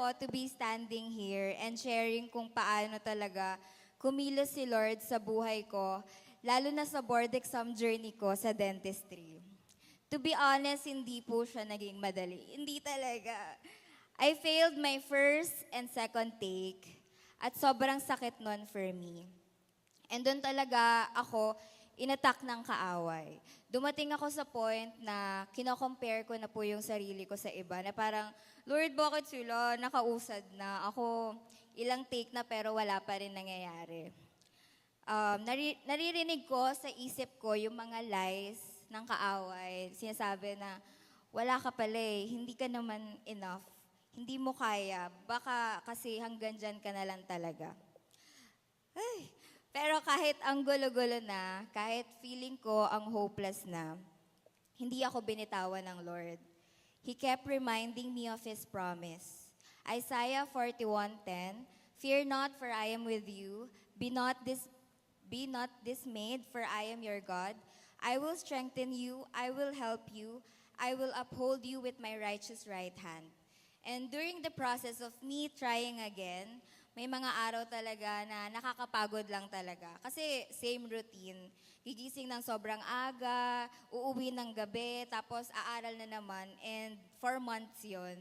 po to be standing here and sharing kung paano talaga kumilos si Lord sa buhay ko, lalo na sa board exam journey ko sa dentistry. To be honest, hindi po siya naging madali. Hindi talaga. I failed my first and second take at sobrang sakit nun for me. And doon talaga ako inattack ng kaaway. Dumating ako sa point na kino-compare ko na po yung sarili ko sa iba na parang, Lord, bakit sila nakausad na? Ako, ilang take na pero wala pa rin nangyayari. Naririnig ko sa isip ko yung mga lies ng kaaway. Sinasabi na, wala ka pala eh, hindi ka naman enough. Hindi mo kaya, baka kasi hanggang dyan ka na lang talaga. Ay, pero kahit ang gulo-gulo na, kahit feeling ko ang hopeless na, hindi ako binitawan ng Lord. He kept reminding me of His promise. Isaiah 41:10, "Fear not, for I am with you. Be not dismayed, for I am your God. I will strengthen you, I will help you, I will uphold you with my righteous right hand." And during the process of me trying again, may mga araw talaga na nakakapagod lang talaga. Kasi same routine. Gigising ng sobrang aga, uuwi ng gabi, tapos aaral na naman. And 4 months yun.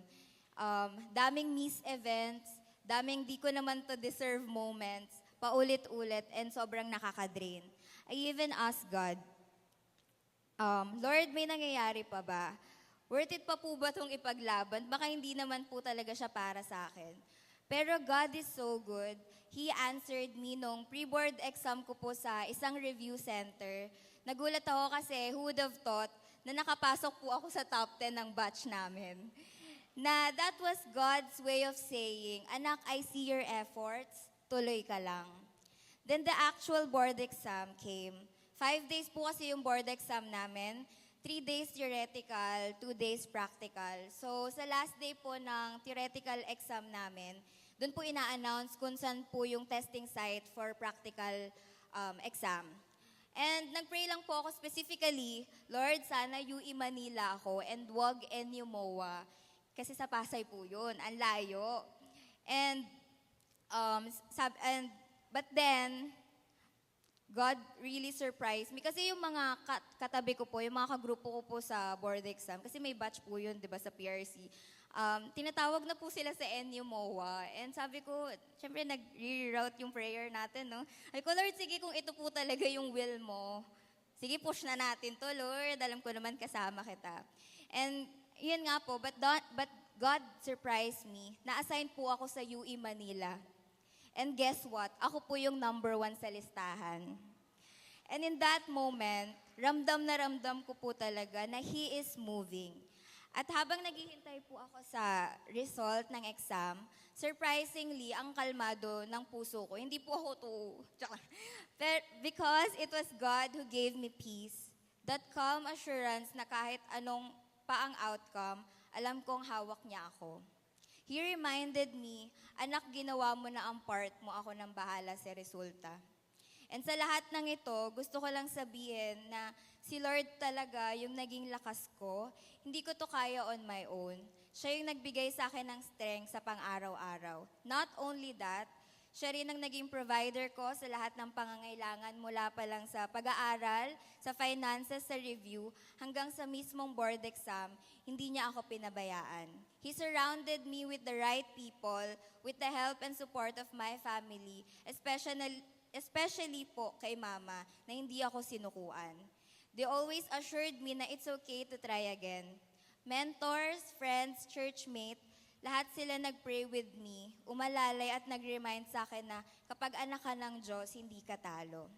Daming miss events, daming di ko naman to deserve moments, paulit-ulit, and sobrang nakaka-drain. I even asked God, Lord, may nangyayari pa ba? Worth it pa po ba itong ipaglaban? Baka hindi naman po talaga siya para sa akin. Pero God is so good. He answered me nung pre-board exam ko po sa isang review center. Nagulat ako kasi who would have thought na nakapasok po ako sa top 10 ng batch namin. Na that was God's way of saying, "Anak, I see your efforts, tuloy ka lang." Then the actual board exam came. 5 days po kasi yung board exam namin. 3 days theoretical, 2 days practical. So sa last day po ng theoretical exam namin, doon po ina-announce kung saan po yung testing site for practical exam. And nag-pray lang po ako specifically, Lord, sana UE Manila ako and wag NU MOA. Kasi sa Pasay po yun, ang layo. But then, God really surprised me. Kasi yung mga katabi ko po, yung mga kagrupo ko po sa board exam, kasi may batch po yun, di ba, sa PRC. Tinatawag na po sila sa NU MOA. And sabi ko, syempre nag-reroute yung prayer natin, no? Ay ko, Lord, sige kung ito po talaga yung will mo. Sige, push na natin to, Lord. Alam ko naman kasama kita. And yun nga po, but God surprised me. Na-assign po ako sa UE Manila. And guess what? Ako po yung number 1 sa listahan. And in that moment, ramdam na ramdam ko po talaga na He is moving. At habang naghihintay po ako sa result ng exam, surprisingly, ang kalmado ng puso ko. Hindi po ako because it was God who gave me peace. That calm assurance na kahit anong pa ang outcome, alam kong hawak niya ako. He reminded me, anak, ginawa mo na ang part mo, ako nang bahala sa resulta. And sa lahat ng ito, gusto ko lang sabihin na si Lord talaga yung naging lakas ko. Hindi ko to kaya on my own. Siya yung nagbigay sa akin ng strength sa pang-araw-araw. Not only that, siya rin ang naging provider ko sa lahat ng pangangailangan mula pa lang sa pag-aaral, sa finances, sa review, hanggang sa mismong board exam, hindi niya ako pinabayaan. He surrounded me with the right people, with the help and support of my family, especially po kay Mama, na hindi ako sinukuan. They always assured me na it's okay to try again. Mentors, friends, churchmate, lahat sila nag-pray with me, umalalay at nag-remind sa akin na kapag anak ka ng Diyos, hindi ka talo.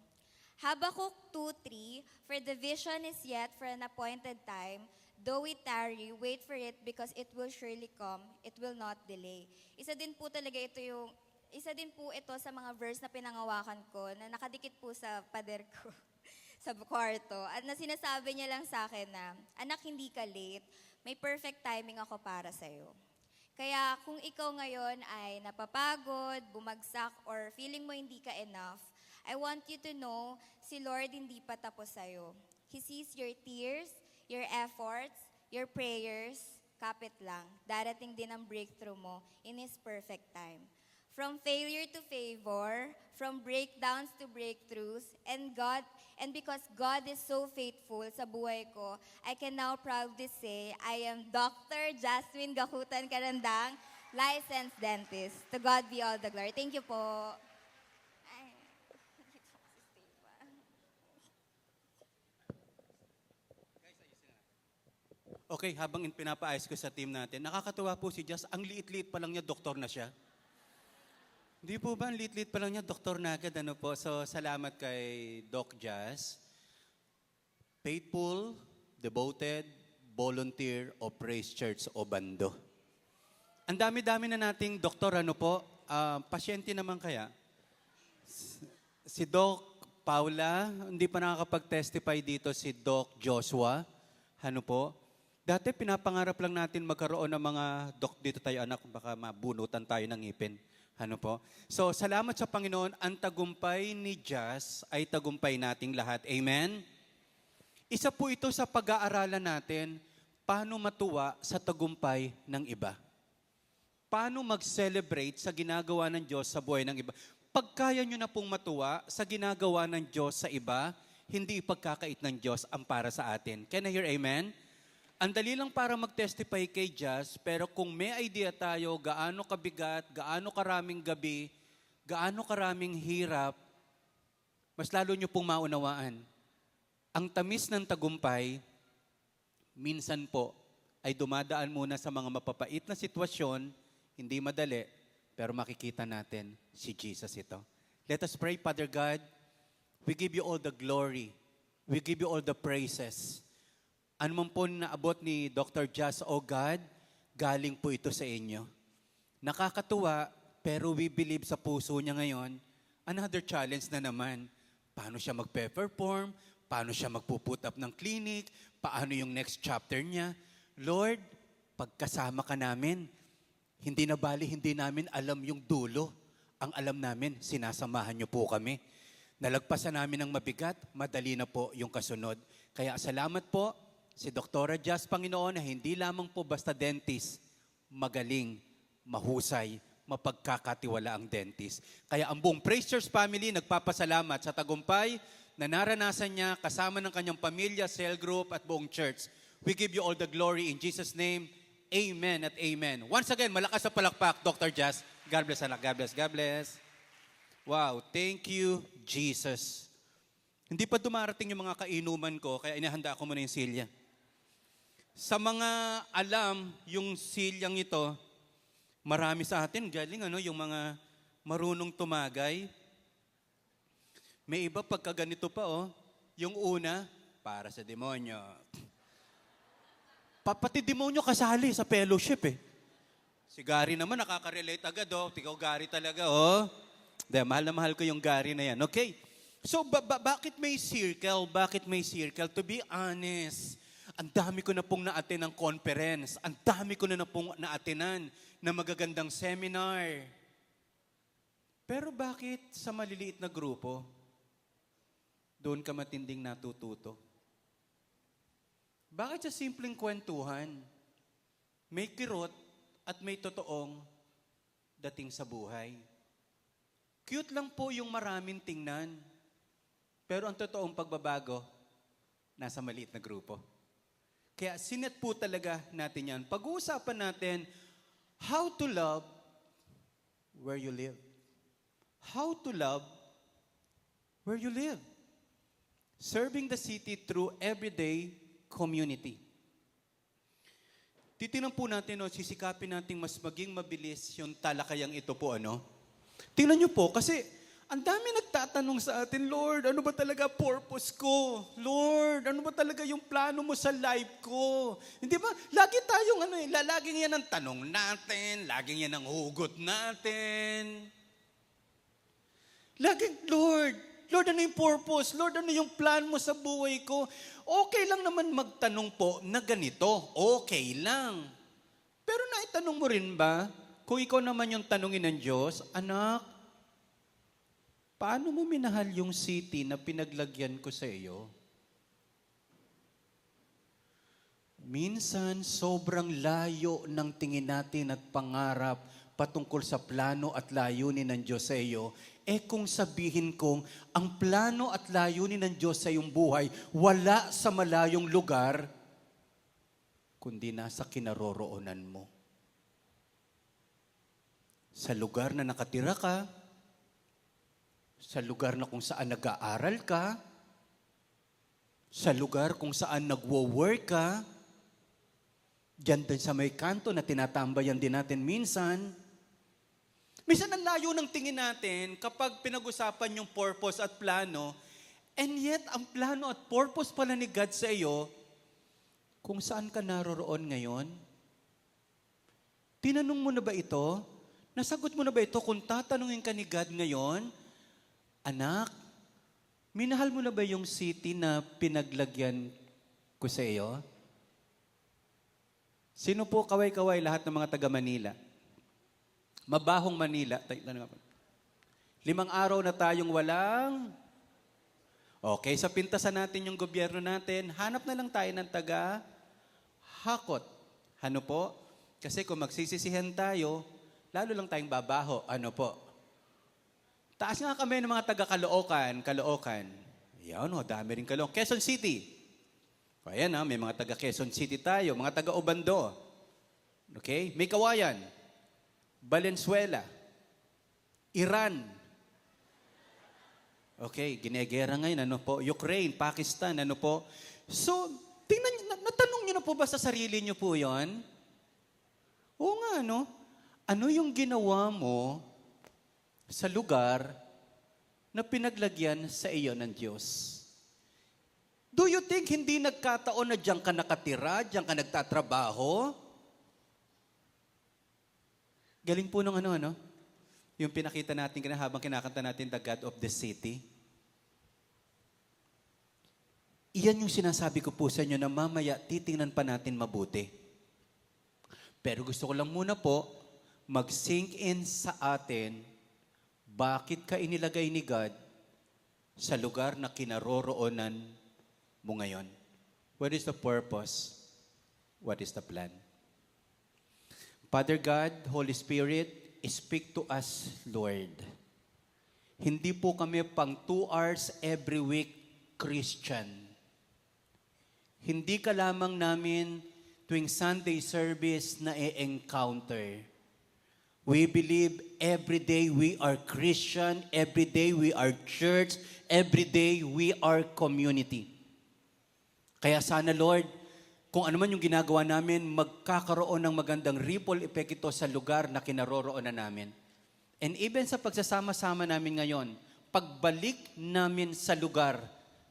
Habakuk 2:3, "For the vision is yet for an appointed time, though it tarry, wait for it because it will surely come, it will not delay." Isa din po ito sa mga verse na pinangawakan ko na nakadikit po sa pader ko sa kwarto. At na sinasabi niya lang sa akin na, anak, hindi ka late, may perfect timing ako para sa'yo. Kaya kung ikaw ngayon ay napapagod, bumagsak, or feeling mo hindi ka enough, I want you to know, si Lord hindi pa tapos sa'yo. He sees your tears, your efforts, your prayers, kapit lang. Darating din ang breakthrough mo in His perfect time. From failure to favor, from breakdowns to breakthroughs, and because God is so faithful sa buhay ko, I can now proudly say I am Dr. Jasmine Gakutan Karandang, licensed dentist. To God be all the glory. Thank you po. Ay. Okay, habang pinapaayos ko sa team natin, nakakatuwa po si Jazz. Ang liit-liit pa lang niya, doktor na siya. Hindi po ba, ang liit-liit pa lang niya, doktor na agad. Ano po? So, salamat kay Doc Jazz. Faithful, devoted, volunteer o Praise Church o Bando. Ang dami-dami na nating doktor, ano po? Pasyente naman kaya? Si Doc Paula, hindi pa nakakapag-testify dito si Doc Joshua. Ano po? Dati pinapangarap lang natin magkaroon ng mga doc dito tayo anak, baka mabunutan tayo ng ngipin. Ano po? So, salamat sa Panginoon, ang tagumpay ni Jazz ay tagumpay nating lahat. Amen? Isa po ito sa pag-aaralan natin, paano matuwa sa tagumpay ng iba. Paano mag-celebrate sa ginagawa ng Diyos sa buhay ng iba. Pag kaya nyo na pong matuwa sa ginagawa ng Diyos sa iba, hindi ipagkakait ng Diyos ang para sa atin. Can I hear amen? Ang dali lang para mag-testify kay Jazz, pero kung may idea tayo, gaano kabigat, gaano karaming gabi, gaano karaming hirap, mas lalo nyo pong maunawaan. Ang tamis ng tagumpay, minsan po, ay dumadaan muna sa mga mapapait na sitwasyon, hindi madali, pero makikita natin si Jesus ito. Let us pray, Father God. We give you all the glory. We give you all the praises. Ano man po naabot ni Dr. Jazz, O God, galing po ito sa inyo. Nakakatuwa, pero we believe sa puso niya ngayon, another challenge na naman. Paano siya magpe-perform? Paano siya magpuput up ng clinic? Paano yung next chapter niya? Lord, pagkasama ka namin, hindi na bali, hindi namin alam yung dulo. Ang alam namin, sinasamahan niyo po kami. Nalagpasan namin ng mabigat, madali na po yung kasunod. Kaya salamat po, si Dr. Jazz, Panginoon, na hindi lamang po basta dentist, magaling, mahusay, mapagkakatiwala ang dentist. Kaya ang buong Praise Church family nagpapasalamat sa tagumpay na naranasan niya kasama ng kanyang pamilya, cell group at buong church. We give you all the glory in Jesus' name. Amen at amen. Once again, malakas na palakpak, Dr. Jazz. God bless, anak. God bless. God bless. Wow, thank you, Jesus. Hindi pa dumarating yung mga kainuman ko, kaya inihanda ko muna yung silya. Sa mga alam, yung silyang ito, marami sa atin, galing yung mga marunong tumagay. May iba pagka ganito pa, yung una, para sa demonyo. Pati demonyo kasali sa fellowship Si Gary naman nakaka-relate agad, Ikaw Gary talaga, mahal na mahal ko yung Gary na yan. Okay? So, bakit may circle? Bakit may circle? To be honest, ang dami ko na pong na-attend ng conference. Ang dami ko na pong na-attendan na magagandang seminar. Pero bakit sa maliliit na grupo, doon ka matinding natututo? Bakit sa simpleng kwentuhan, may kirot at may totoong dating sa buhay? Cute lang po yung maraming tingnan. Pero ang totoong pagbabago, nasa maliit na grupo. Kaya sinet po talaga natin yan. Pag-uusapan natin, how to love where you live. How to love where you live. Serving the city through everyday community. Titingnan po natin, sisikapin natin mas maging mabilis yung talakayang ito po, Tingnan niyo po, kasi ang dami nagtatanong sa atin, Lord, ano ba talaga purpose ko? Lord, ano ba talaga yung plano mo sa life ko? Hindi ba? Lagi tayong laging yan ang tanong natin, laging yan ang hugot natin. Laging, Lord, ano yung purpose? Lord, ano yung plan mo sa buhay ko? Okay lang naman magtanong po na ganito. Okay lang. Pero naitanong mo rin ba, kung ikaw naman yung tanungin ng Diyos, anak, paano mo minahal yung city na pinaglagyan ko sa iyo? Minsan, sobrang layo ng tingin natin at pangarap patungkol sa plano at layunin ng Diyos sa iyo. Kung sabihin kong, ang plano at layunin ng Diyos sa iyong buhay, wala sa malayong lugar, kundi nasa kinaroroonan mo. Sa lugar na nakatira ka, sa lugar na kung saan nag-aaral ka, sa lugar kung saan nagwo-work ka, diyan din sa may kanto na tinatambayan din natin minsan. Minsan ang layo ng tingin natin kapag pinag-usapan yung purpose at plano, and yet ang plano at purpose pala ni God sa iyo, kung saan ka naroroon ngayon? Tinanong mo na ba ito? Nasagot mo na ba ito kung tatanungin ka ni God ngayon? Anak, minahal mo na ba yung city na pinaglagyan ko sa iyo? Sino po kaway-kaway lahat ng mga taga Manila? Mabahong Manila. 5 araw na tayong walang. Okay, sa pintasan natin yung gobyerno natin, hanap na lang tayo ng taga Hakot. Ano po? Kasi kung magsisisihan tayo, lalo lang tayong babaho. Ano po? Taas nga kami ng mga taga Caloocan. Yan o, dami rin Caloocan. Quezon City. O ayan may mga taga Quezon City tayo, mga taga Obando. Okay? May Kawayan. Valenzuela. Iran. Okay, ginegera ngayon, ano po? Ukraine, Pakistan, ano po? So, tingnan, natanong niyo na po ba sa sarili niyo po yon? Oo nga, no? Ano yung ginawa mo sa lugar na pinaglagyan sa iyo ng Diyos? Do you think hindi nagkataon na diyan ka nakatira, diyan ka nagtatrabaho? Galing po nung ano? Yung pinakita natin habang kinakanta natin The God of the City. Iyan yung sinasabi ko po sa inyo na mamaya titingnan pa natin mabuti. Pero gusto ko lang muna po mag-sink in sa atin bakit ka inilagay ni God sa lugar na kinaroroonan mo ngayon. What is the purpose? What is the plan? Father God, Holy Spirit, speak to us, Lord. Hindi po kami pang 2 hours every week Christian. Hindi ka lamang namin tuwing Sunday service na e-encounter. We believe every day we are Christian, every day we are church, every day we are community. Kaya sana, Lord, kung ano man yung ginagawa namin, magkakaroon ng magandang ripple effect ito sa lugar na kinaroroonan namin. And even sa pagsasama-sama namin ngayon, pagbalik namin sa lugar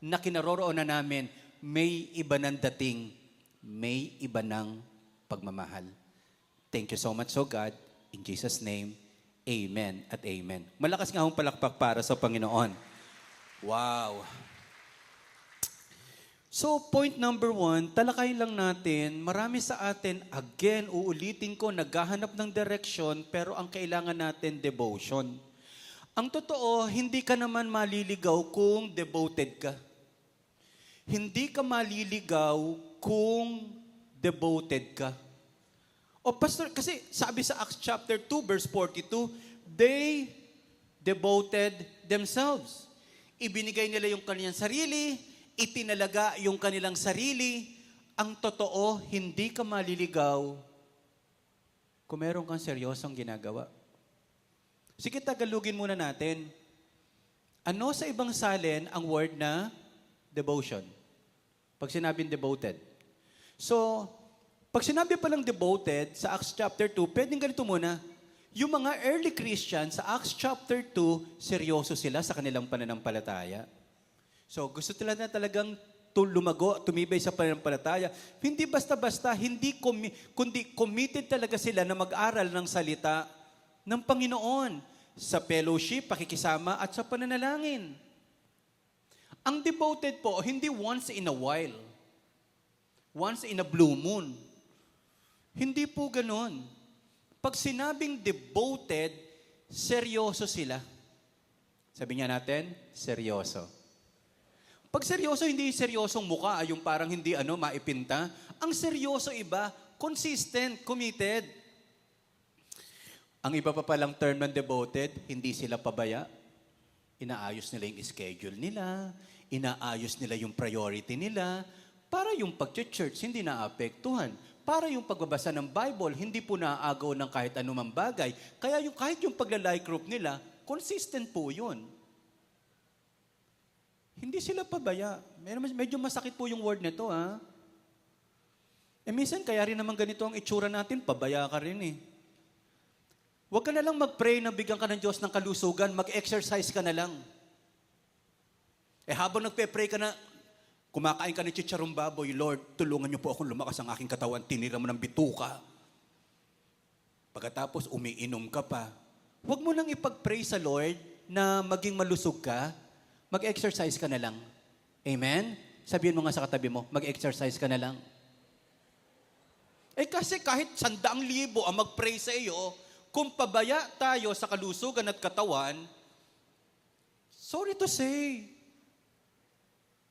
na kinaroroonan namin, may iba ng dating, may iba ng pagmamahal. Thank you so much, so God. In Jesus' name, amen at amen. Malakas nga akong palakpak para sa Panginoon. Wow! So, point number 1, talakayin lang natin, marami sa atin, again, uulitin ko, naghahanap ng direction, pero ang kailangan natin, devotion. Ang totoo, hindi ka naman maliligaw kung devoted ka. Hindi ka maliligaw kung devoted ka. O pastor, kasi sabi sa Acts chapter 2, verse 42, they devoted themselves. Ibinigay nila yung kanilang sarili, itinalaga yung kanilang sarili. Ang totoo, hindi ka maliligaw kung meron kang seryosong ginagawa. Sige, tagalugin muna natin. Ano sa ibang salin ang word na devotion? Pag sinabing devoted. So, pag sinabi palang devoted sa Acts chapter 2, pwedeng ganito muna. Yung mga early Christians sa Acts chapter 2, seryoso sila sa kanilang pananampalataya. So, gusto nila na talagang lumago, tumibay sa pananampalataya. Hindi basta-basta, kundi committed talaga sila na mag-aral ng salita ng Panginoon sa fellowship, pakikisama, at sa pananalangin. Ang devoted po, hindi once in a while. Once in a blue moon. Hindi po ganon. Pag sinabing devoted, seryoso sila. Sabi nga natin, seryoso. Pag seryoso, hindi seryosong mukha, yung parang hindi maipinta. Ang seryoso iba, consistent, committed. Ang iba pa palang term ng devoted, hindi sila pabaya. Inaayos nila yung schedule nila, inaayos nila yung priority nila, para yung pag-church hindi naapektuhan. Para yung pagbabasa ng Bible, hindi po naaagaw ng kahit anumang bagay. Kaya kahit yung pagla-like group nila, consistent po yun. Hindi sila pabaya. Medyo masakit po yung word nito, ha? Minsan, kaya rin naman ganito ang itsura natin, pabaya ka rin eh. Huwag ka na lang mag-pray na bigyan ka ng Diyos ng kalusugan, mag-exercise ka na lang. Habang nagpe-pray ka na, kumakain ka ng chicharong baboy, Lord, tulungan niyo po akong lumakas ang aking katawan, tinira mo ng bituka. Pagkatapos, umiinom ka pa. Huwag mo nang ipag-pray sa Lord na maging malusog ka, mag-exercise ka na lang. Amen? Sabihin mo nga sa katabi mo, mag-exercise ka na lang. Kasi kahit 100,000 ang mag-pray sa iyo, kung pabaya tayo sa kalusugan at katawan, sorry to say,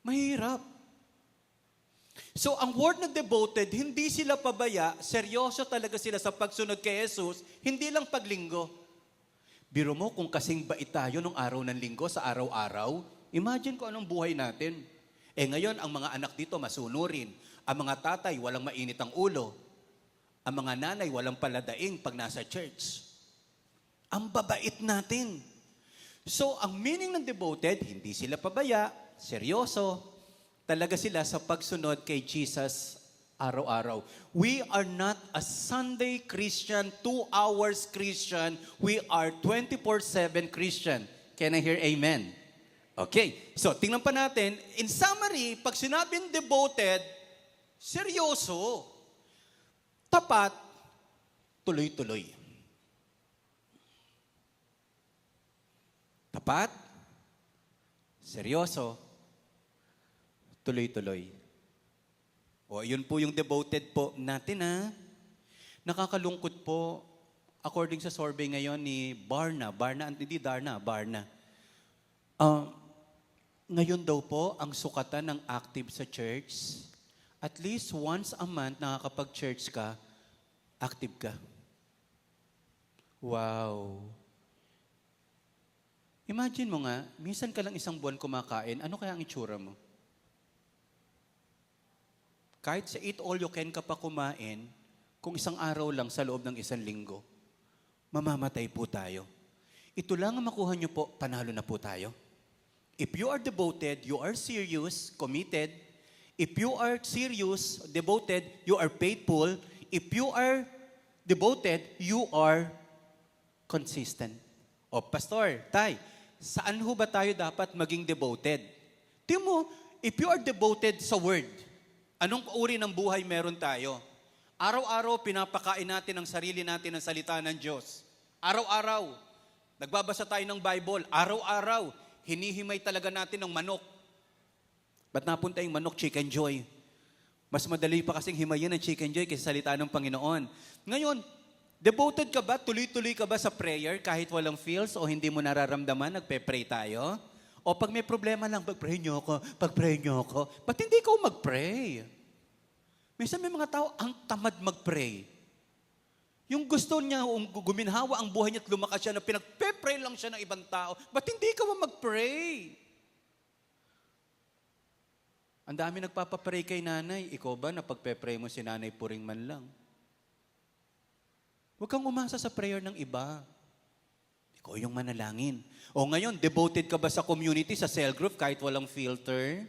mahirap. So, ang word na devoted, hindi sila pabaya, seryoso talaga sila sa pagsunod kay Jesus, hindi lang paglinggo. Biro mo kung kasing bait tayo nung araw ng linggo sa araw-araw, imagine ko anong buhay natin. Ngayon, ang mga anak dito masunurin. Ang mga tatay, walang mainit ang ulo. Ang mga nanay, walang paladaing pag nasa church. Ang babait natin. So, ang meaning ng devoted, hindi sila pabaya, seryoso, talaga sila sa pagsunod kay Jesus araw-araw. We are not a Sunday Christian, 2 hours Christian. We are 24/7 Christian. Can I hear amen? Okay. So, tingnan pa natin. In summary, pag sinabing devoted, seryoso, tapat, tuloy-tuloy. Tapat, seryoso, tuloy-tuloy. Yun po yung devoted po natin, ha? Nakakalungkot po, according sa survey ngayon ni Barna, hindi Darna, Barna. Ngayon daw po, ang sukatan ng active sa church, at least once a month nakakapag-church ka, active ka. Wow. Imagine mo nga, minsan ka lang isang buwan kumakain, ano kaya ang itsura mo? Kahit sa eat all you can ka pa kumain, kung isang araw lang sa loob ng isang linggo, mamamatay po tayo. Ito lang ang makuha nyo po, panalo na po tayo. If you are devoted, you are serious, committed. If you are serious, devoted, you are faithful. If you are devoted, you are consistent. Pastor, Tay, saan ho ba tayo dapat maging devoted? Tingnan mo, if you are devoted sa word, anong uri ng buhay meron tayo? Araw-araw, pinapakain natin ang sarili natin ng salita ng Diyos. Araw-araw, nagbabasa tayo ng Bible. Araw-araw, hinihimay talaga natin ng manok. Ba't napunta yung manok, Chicken Joy? Mas madali pa kasing himayin ng Chicken Joy kaysa salita ng Panginoon. Ngayon, devoted ka ba? Tuloy-tuloy ka ba sa prayer kahit walang feels o hindi mo nararamdaman? Nagpe-pray tayo? O pag may problema lang, pag-pray niyo ako. Ba't hindi ka mag-pray? Minsan may mga tao, ang tamad mag-pray. Yung gusto niya, guminhawa ang buhay niya at lumakas siya na pinagpe-pray lang siya ng ibang tao. Ba't hindi ka mag-pray? Ang dami nagpapapray kay nanay. Ikaw ba na pagpe-pray mo si nanay puring man lang? Huwag kang umasa sa prayer ng iba. Ikaw yung manalangin. O ngayon, devoted ka ba sa community, sa cell group, kahit walang filter?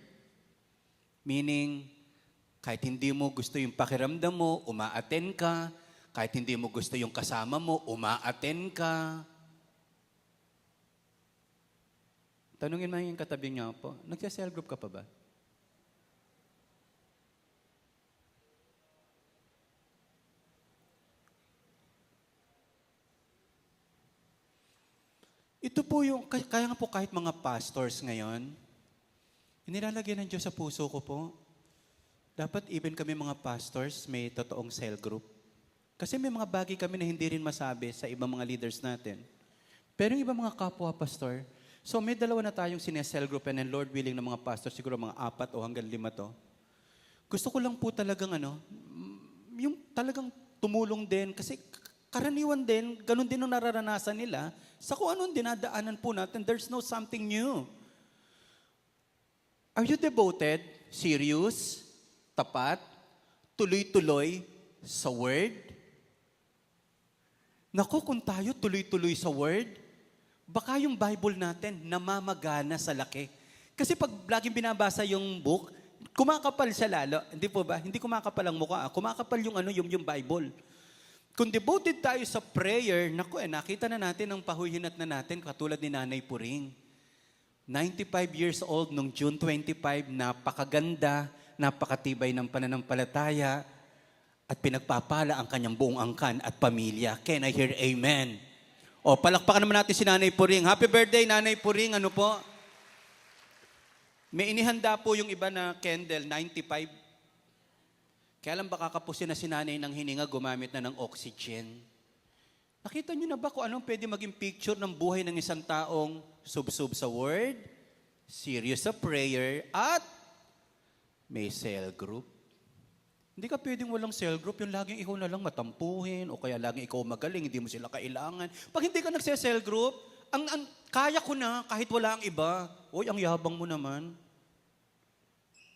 Meaning, kahit hindi mo gusto yung pakiramdam mo, uma-attend ka. Kahit hindi mo gusto yung kasama mo, uma-attend ka. Tanungin mo yung katabi niya po, nagsa-cell group ka pa ba? Ito po yung, kaya nga po kahit mga pastors ngayon, inilalagay ng Diyos sa puso ko po. Dapat even kami mga pastors, may totoong cell group. Kasi may mga bagay kami na hindi rin masabi sa ibang mga leaders natin. Pero yung ibang mga kapwa pastor, So may dalawa na tayong sinesel group and Lord willing ng mga pastor, siguro mga 4 o hanggang 5 to. Gusto ko lang po talagang yung talagang tumulong din kasi karaniwan din, ganun din ang nararanasan nila sa kung anong dinadaanan po natin. There's no something new. Are you devoted, serious, tapat, tuloy-tuloy sa Word? Naku, kung tayo tuloy-tuloy sa Word, baka yung Bible natin namamagana sa laki. Kasi pag laging binabasa yung book, kumakapal siya lalo. Hindi po ba? Hindi kumakapal ang mukha. Kumakapal yung yung Bible. Kung devoted tayo sa prayer, naku, nakita na natin ang pahuhinat na natin, katulad ni Nanay Puring. 95 years old nung June 25, napakaganda, napakatibay ng pananampalataya, at pinagpapala ang kanyang buong angkan at pamilya. Can I hear amen? O, palakpakan naman natin si Nanay Puring. Happy birthday, Nanay Puring. Ano po? May inihanda po yung iba na candle, 95. Kaya lang baka kapusin na si Nanay ng hininga, gumamit na ng oxygen. Nakita niyo na ba kung anong pwede maging picture ng buhay ng isang taong sub-sub sa Word, serious sa prayer, at may cell group? Hindi ka pwedeng walang cell group, yung laging ikaw na lang matampuhin, o kaya laging ikaw magaling, hindi mo sila kailangan. Pag hindi ka nagse-cell group, kaya ko na kahit wala ang iba. Oy, ang yabang mo naman.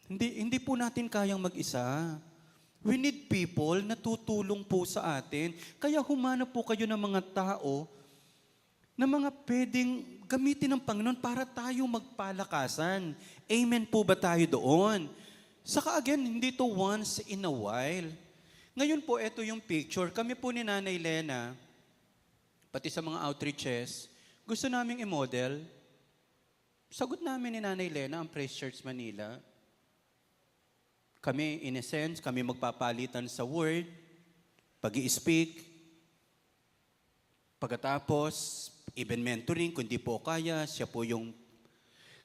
Hindi po natin kayang mag-isa. We need people na tutulong po sa atin. Kaya humanap po kayo ng mga tao na mga pwedeng gamitin ng Panginoon para tayo magpalakasan. Amen po ba tayo doon? Saka again, hindi to once in a while. Ngayon po, ito yung picture. Kami po ni Nanay Lena, pati sa mga outreaches, gusto naming i-model. Sagot namin ni Nanay Lena ang Praise Church Manila. Kami, in a sense, kami magpapalitan sa word, pag-i-speak, pagkatapos, even mentoring, kung di po kaya, siya po yung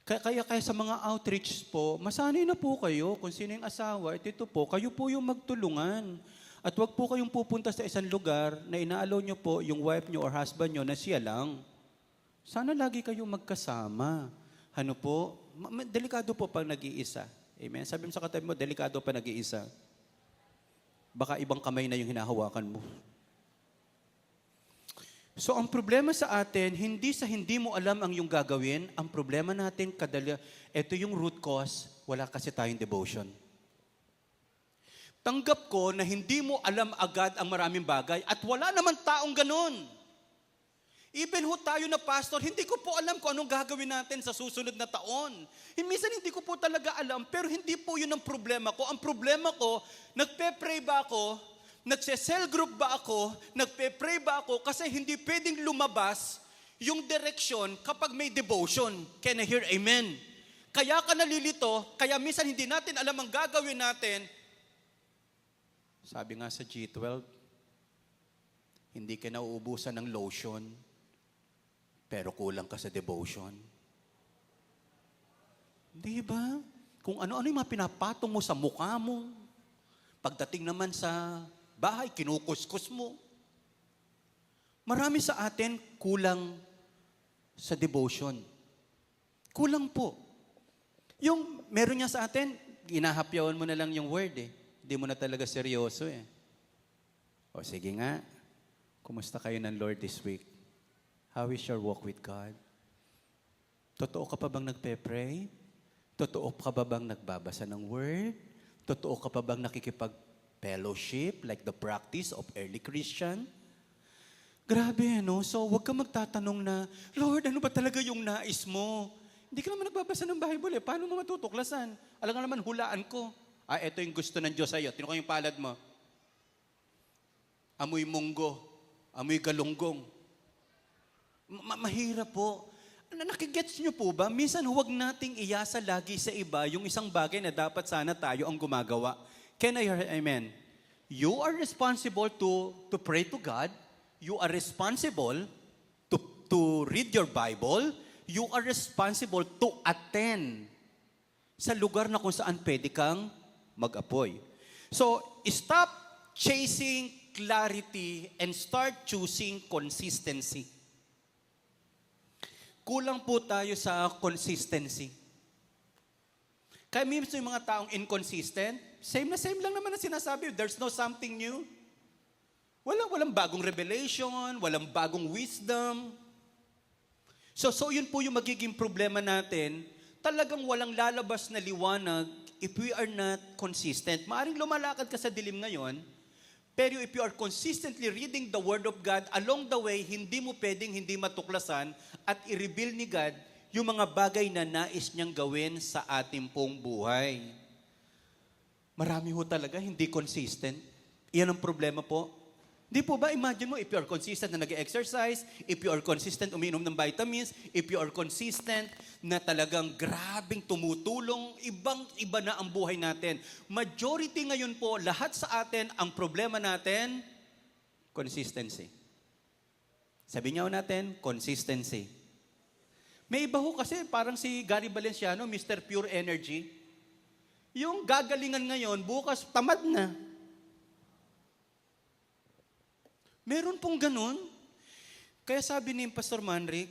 Kaya sa mga outreach po, masanay na po kayo kung sino yung asawa, at ito po, kayo po yung magtulungan. At wag po kayong pupunta sa isang lugar na inaalaw nyo po yung wife nyo or husband nyo na siya lang. Sana lagi kayong magkasama. Ano po? Delikado po pag nag-iisa. Amen? Sabi mo sa katabi mo, delikado pa nag-iisa. Baka ibang kamay na yung hinahawakan mo. So ang problema sa atin, hindi sa hindi mo alam ang iyong gagawin, ang problema natin, ito yung root cause, wala kasi tayong devotion. Tanggap ko na hindi mo alam agad ang maraming bagay at wala naman taong ganun. Even ho tayo na pastor, hindi ko po alam kung anong gagawin natin sa susunod na taon. Minsan hindi ko po talaga alam, pero hindi po yun ang problema ko. Ang problema ko, nagpe-pray ba ako? Nagse-cell group ba ako? Nagpe-pray ba ako? Kasi hindi pwedeng lumabas yung direction kapag may devotion. Can I hear amen? Kaya ka nalilito, kaya minsan hindi natin alam ang gagawin natin. Sabi nga sa G12, hindi ka nauubusan ng lotion, pero kulang ka sa devotion. Di ba? Kung ano-ano yung mga pinapatong mo sa mukha mo, pagdating naman sa bahay, kinukuskus mo. Marami sa atin kulang sa devotion. Kulang po. Yung meron niya sa atin, inahapyawan mo na lang yung word eh. Hindi mo na talaga seryoso eh. O sige nga, kumusta kayo ng Lord this week? How is your walk with God? Totoo ka pa bang nagpe-pray? Totoo ka pa bang nagbabasa ng word? Totoo ka pa bang nakikipag-fellowship like the practice of early Christian? Grabe, no? So, huwag ka magtatanong na, Lord, ano ba talaga yung nais mo? Hindi ka naman nagbabasa ng Bible eh. Paano mo matutuklasan? Alam nga naman, hulaan ko. Ito yung gusto ng Diyos sa'yo. Tino ko yung palad mo. Amoy munggo. Amoy galunggong. Mahirap po. Nakigets niyo po ba? Minsan huwag nating iyasa lagi sa iba yung isang bagay na dapat sana tayo ang gumagawa. Can I hear amen? You are responsible to pray to God. You are responsible to read your Bible. You are responsible to attend sa lugar na kung saan pwede kang mag-apoy. So, stop chasing clarity and start choosing consistency. Kulang po tayo sa consistency. Kaya minsan yung mga taong inconsistent, same na same lang naman ang sinasabi. There's no something new. Walang bagong revelation, walang bagong wisdom. So yun po yung magiging problema natin. Talagang walang lalabas na liwanag if we are not consistent. Maaring lumalakad ka sa dilim ngayon, pero if you are consistently reading the Word of God, along the way, hindi mo pwedeng hindi matuklasan at i-reveal ni God yung mga bagay na nais niyang gawin sa ating pong buhay. Marami ho talaga hindi consistent. Iyan ang problema po. Di po ba, imagine mo, if you are consistent na nag-exercise, if you are consistent uminom ng vitamins, if you are consistent na talagang grabing tumutulong, ibang-iba na ang buhay natin. Majority ngayon po, lahat sa atin, ang problema natin, consistency. Sabi niya natin, consistency. May iba ho kasi, parang si Gary Valenciano, Mr. Pure Energy. Yung gagalingan ngayon, bukas tamad na. Meron pong ganun. Kaya sabi ni Pastor Manric,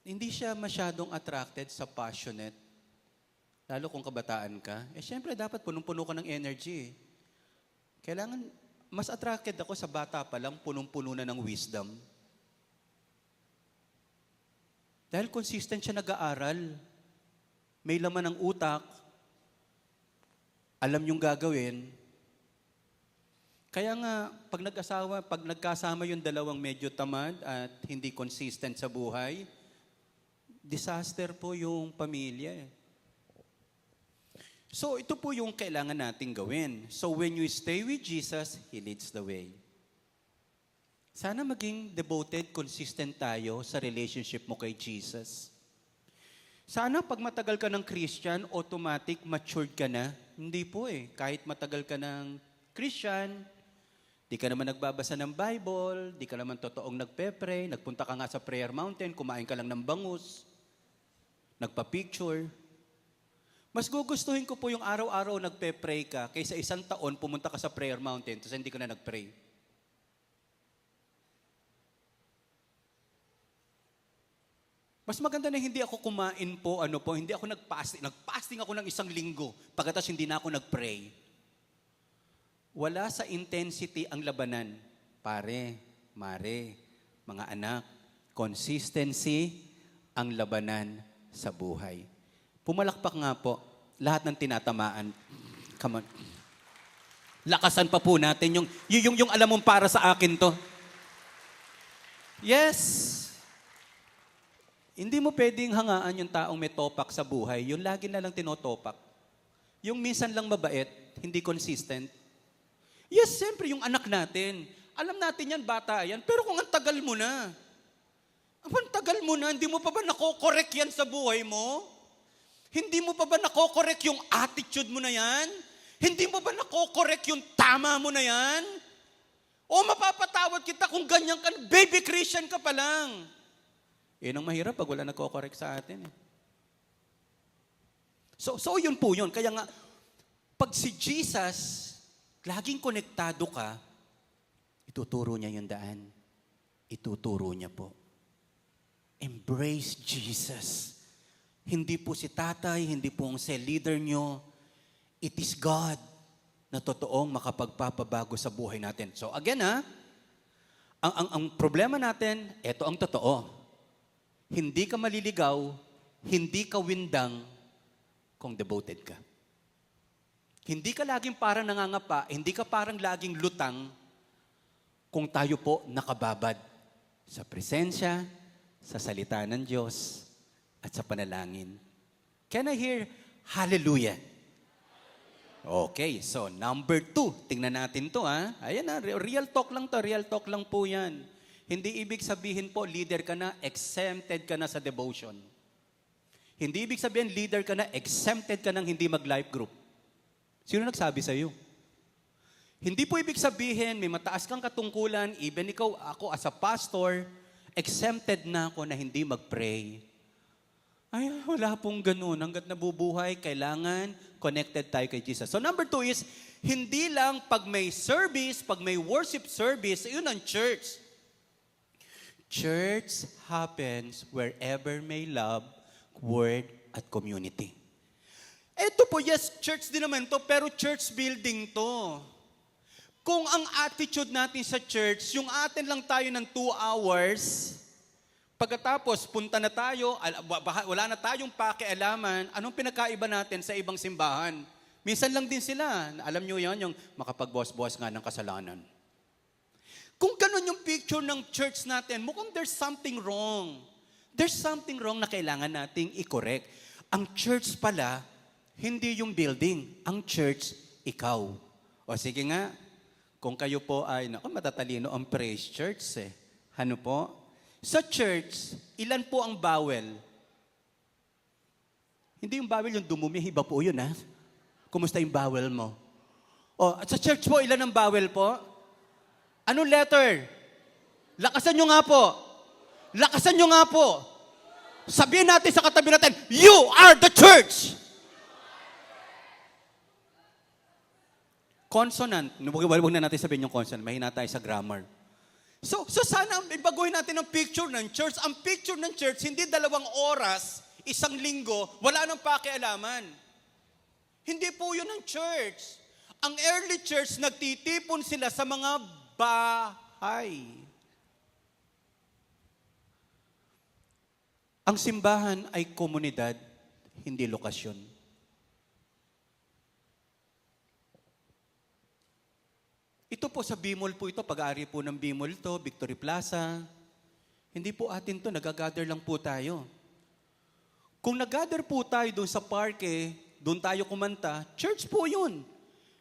hindi siya masyadong attracted sa passionate. Lalo kung kabataan ka. Siyempre, dapat punong-puno ka ng energy. Kailangan, mas attracted ako sa bata pa lang, punong-puno na ng wisdom. Dahil consistent siya nag-aaral. May laman ng utak. Alam yung gagawin. Kaya nga, pag nagkasama yung dalawang medyo tamad at hindi consistent sa buhay, disaster po yung pamilya. So, ito po yung kailangan nating gawin. So, when you stay with Jesus, He leads the way. Sana maging devoted, consistent tayo sa relationship mo kay Jesus. Sana pag matagal ka ng Christian, automatic matured ka na. Hindi po Kahit matagal ka ng Christian, di ka naman nagbabasa ng Bible, di ka naman totoong nagpe-pray, nagpunta ka nga sa prayer mountain, kumain ka lang ng bangus, nagpa-picture. Mas gugustuhin ko po yung araw-araw nagpe-pray ka kaysa isang taon pumunta ka sa prayer mountain tapos hindi ka na nag-pray. Mas maganda na hindi ako kumain po, hindi ako nag-fasting. Nag-fasting ako ng isang linggo pagkatapos hindi na ako nag-pray. Wala sa intensity ang labanan. Pare, mare, mga anak, consistency ang labanan sa buhay. Pumalakpak nga po, lahat ng tinatamaan. Come on. Lakasan pa po natin yung alam mong para sa akin to. Yes. Hindi mo pwedeng hangaan yung taong may topak sa buhay. Yung lagi na lang tinotopak. Yung minsan lang mabait, hindi consistent. Yes, siyempre, yung anak natin. Alam natin yan, bata yan. Pero kung ang tagal mo na, hindi mo pa ba nako-correct yan sa buhay mo? Hindi mo pa ba nako-correct yung attitude mo na yan? Hindi mo ba nako-correct yung tama mo na yan? O mapapatawad kita kung ganyan ka, baby Christian ka pa lang. Yun ang mahirap pag wala nako-correct sa atin. So yun po yun. Kaya nga, pag si Jesus, laging konektado ka, ituturo niya yung daan. Ituturo niya po. Embrace Jesus. Hindi po si tatay, hindi po ang cell leader nyo. It is God na totoong makapagpapabago sa buhay natin. So again ang problema natin, ito ang totoo. Hindi ka maliligaw, hindi ka windang kung devoted ka. Hindi ka laging parang nangangapa, hindi ka parang laging lutang kung tayo po nakababad sa presensya, sa salita ng Diyos, at sa panalangin. Can I hear hallelujah? Okay, so number 2, tingnan natin to Ayan real talk lang to, real talk lang po yan. Hindi ibig sabihin po, leader ka na, exempted ka na sa devotion. Hindi ibig sabihin, leader ka na, exempted ka nang hindi mag-life group. Sino nagsabi sa iyo? Hindi po ibig sabihin, may mataas kang katungkulan, even ako as a pastor, exempted na ako na hindi mag-pray. Ay, wala pong ganun. Hanggat nabubuhay, kailangan connected tayo kay Jesus. So number 2 is, hindi lang pag may service, pag may worship service, yun ang church. Church happens wherever may love, word, at community. Ito po, yes, church din naman to, pero church building to. Kung ang attitude natin sa church, yung atin lang tayo ng 2 hours, pagkatapos punta na tayo, wala na tayong pakialaman, anong pinakaiba natin sa ibang simbahan? Minsan lang din sila. Alam nyo yan, yung makapag-boss-boss nga ng kasalanan. Kung ganun yung picture ng church natin, mukhang there's something wrong. There's something wrong na kailangan nating i-correct. Ang church pala, hindi yung building. Ang church, ikaw. O sige nga, kung kayo po ay, matatalino ang praise church eh. Ano po? Sa church, ilan po ang bawel? Hindi yung bawel yung dumumi, iba po yun ha. Kumusta yung bawel mo? O, sa church po, ilan ang bawel po? Anong letter? Lakasan nyo nga po. Lakasan nyo nga po. Sabihin natin sa katabi natin, you are the church! Consonant. Huwag na natin sabihin yung consonant. Mahina tayo sa grammar. So sana ibaguhin natin ang picture ng church. Ang picture ng church, hindi 2 oras, 1 linggo, wala nang pakialaman. Hindi po yun ang church. Ang early church, nagtitipon sila sa mga bahay. Ang simbahan ay komunidad, hindi lokasyon. Ito po sa Bimol po ito, pag-aari po ng Bimol to, Victory Plaza. Hindi po atin to, nag-gather lang po tayo. Kung nag-gather po tayo doon sa parke, doon tayo kumanta, church po yun.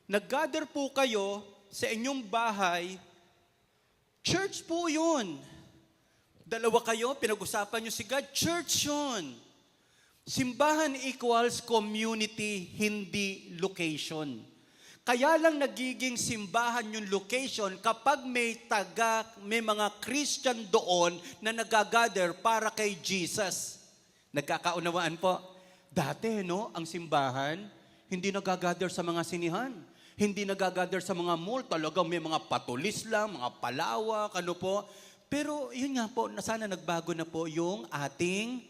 Nag-gather po kayo sa inyong bahay, church po yun. 2 kayo, pinag-usapan nyo si God, church yun. Simbahan equals community, hindi location. Kaya lang nagiging simbahan yung location kapag may mga Christian doon na nagagather para kay Jesus. Nagkakaunawaan po. Dati, ang simbahan, hindi nagagather sa mga sinihan. Hindi nagagather sa mga mall. Talagang may mga patulis lang, mga palawak, ano po. Pero yun nga po, sana nagbago na po yung ating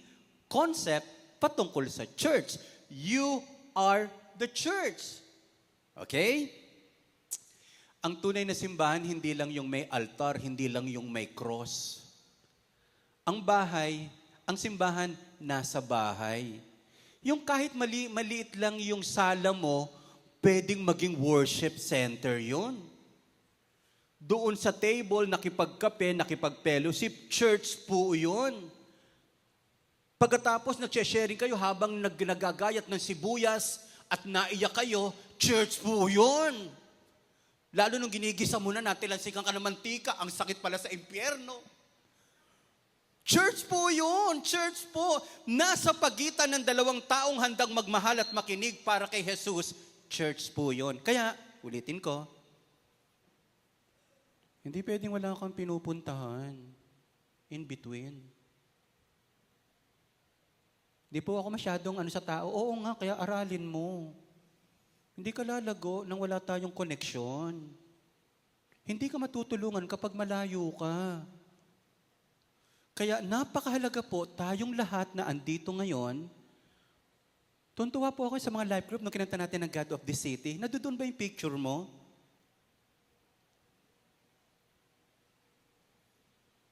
concept patungkol sa church. You are the church. Okay? Ang tunay na simbahan, hindi lang yung may altar, hindi lang yung may cross. Ang bahay, ang simbahan, nasa bahay. Yung kahit maliit lang yung sala mo, pwedeng maging worship center yun. Doon sa table, nakipagkape, nakipag-fellowship, church po yun. Pagkatapos, nag-sharing kayo habang nagagayat ng sibuyas at naiyak kayo, church po yun. Lalo nung ginigisa mo na, natilansikan ka ng mantika, ang sakit pala sa impyerno. Church po yun, church po. Nasa pagitan ng 2 taong handang magmahal at makinig para kay Jesus, church po yun. Kaya, ulitin ko, hindi pwedeng wala kang pinupuntahan in between. Di po ako masyadong sa tao. Oo nga, kaya aralin mo. Hindi ka lalago nang wala tayong koneksyon. Hindi ka matutulungan kapag malayo ka. Kaya napakahalaga po tayong lahat na andito ngayon. Tuntua po ako sa mga life group nung kinanta natin ng God of the City. Nandoon ba yung picture mo?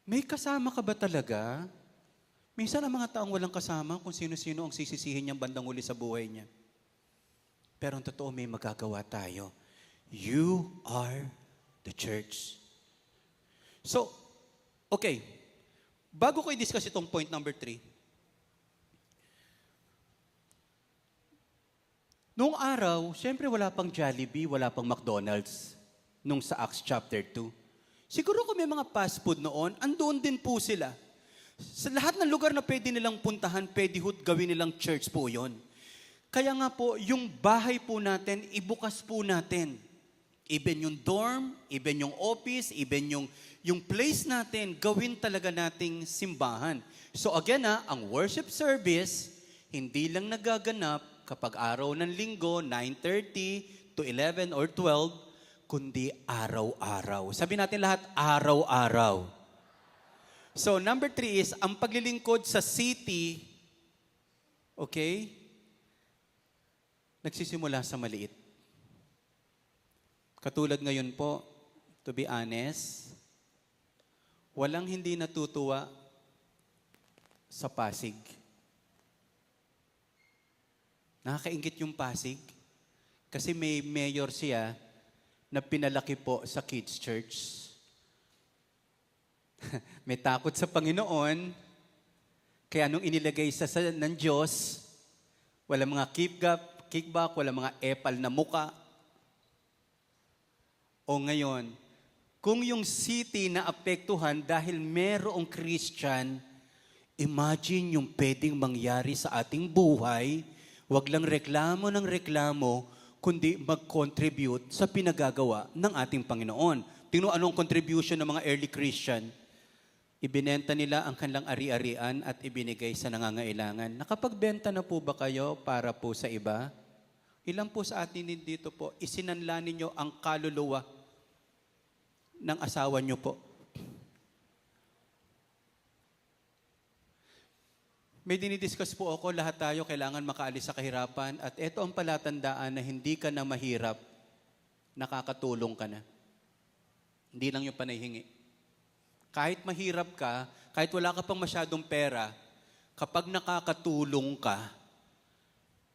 May kasama ka ba talaga? Minsan ang mga taong walang kasama kung sino-sino ang sisisihin niyang bandang uli sa buhay niya. Pero ang totoo, may magagawa tayo. You are the church. So, okay. Bago ko i-discuss itong point number 3. Noong araw, siyempre wala pang Jollibee, wala pang McDonald's. Nung sa Acts chapter 2. Siguro kung may mga fast food noon, andoon din po sila. Sa lahat ng lugar na pwede nilang puntahan, pwede gawin nilang church po yon. Kaya nga po, yung bahay po natin, ibukas po natin. Even yung dorm, even yung office, even yung place natin, gawin talaga nating simbahan. So again ang worship service, hindi lang nagaganap kapag araw ng linggo, 9:30 to 11 or 12, kundi araw-araw. Sabi natin lahat, araw-araw. So, number 3 is, ang paglilingkod sa city, okay, nagsisimula sa maliit. Katulad ngayon po, to be honest, walang hindi natutuwa sa Pasig. Nakakaingit yung Pasig kasi may mayor siya na pinalaki po sa kids church. May takot sa Panginoon, kaya nung inilagay ng Diyos, wala mga kickback, wala mga epal na muka. O ngayon, kung yung city na apektuhan dahil merong Christian, imagine yung pwedeng mangyari sa ating buhay, wag lang reklamo ng reklamo, kundi mag-contribute sa pinagagawa ng ating Panginoon. Tingnan anong contribution ng mga early Christian. Ibinenta nila ang kanilang ari-arian at ibinigay sa nangangailangan. Nakapagbenta na po ba kayo para po sa iba? Ilan po sa atin dito po, isinanla ninyo ang kaluluwa ng asawa nyo po? May dinidiscuss po ako, lahat tayo kailangan makaalis sa kahirapan at ito ang palatandaan na hindi ka na mahirap, nakakatulong ka na. Hindi lang yung panahingi. Kahit mahirap ka, kahit wala ka pang masyadong pera, kapag nakakatulong ka,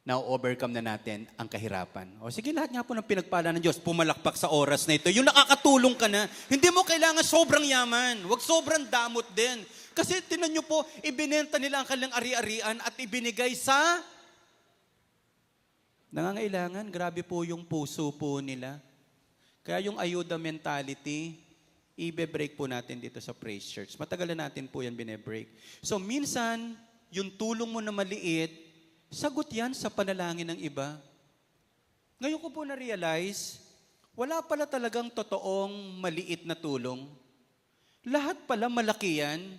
na-overcome na natin ang kahirapan. O sige, lahat nga po ng pinagpala ng Diyos, pumalakpak sa oras na ito. Yung nakakatulong ka na, hindi mo kailangan sobrang yaman. Huwag sobrang damot din. Kasi tinan nyo po, ibinenta nila ang kanilang ari-arian at ibinigay sa nangangailangan. Grabe po yung puso po nila. Kaya yung ayuda mentality, ibe-break po natin dito sa Praise Church. Matagal na natin po yan bine-break. So minsan, yung tulong mo na maliit, sagot yan sa panalangin ng iba. Ngayon ko po na-realize, wala pala talagang totoong maliit na tulong. Lahat pala malaki yan.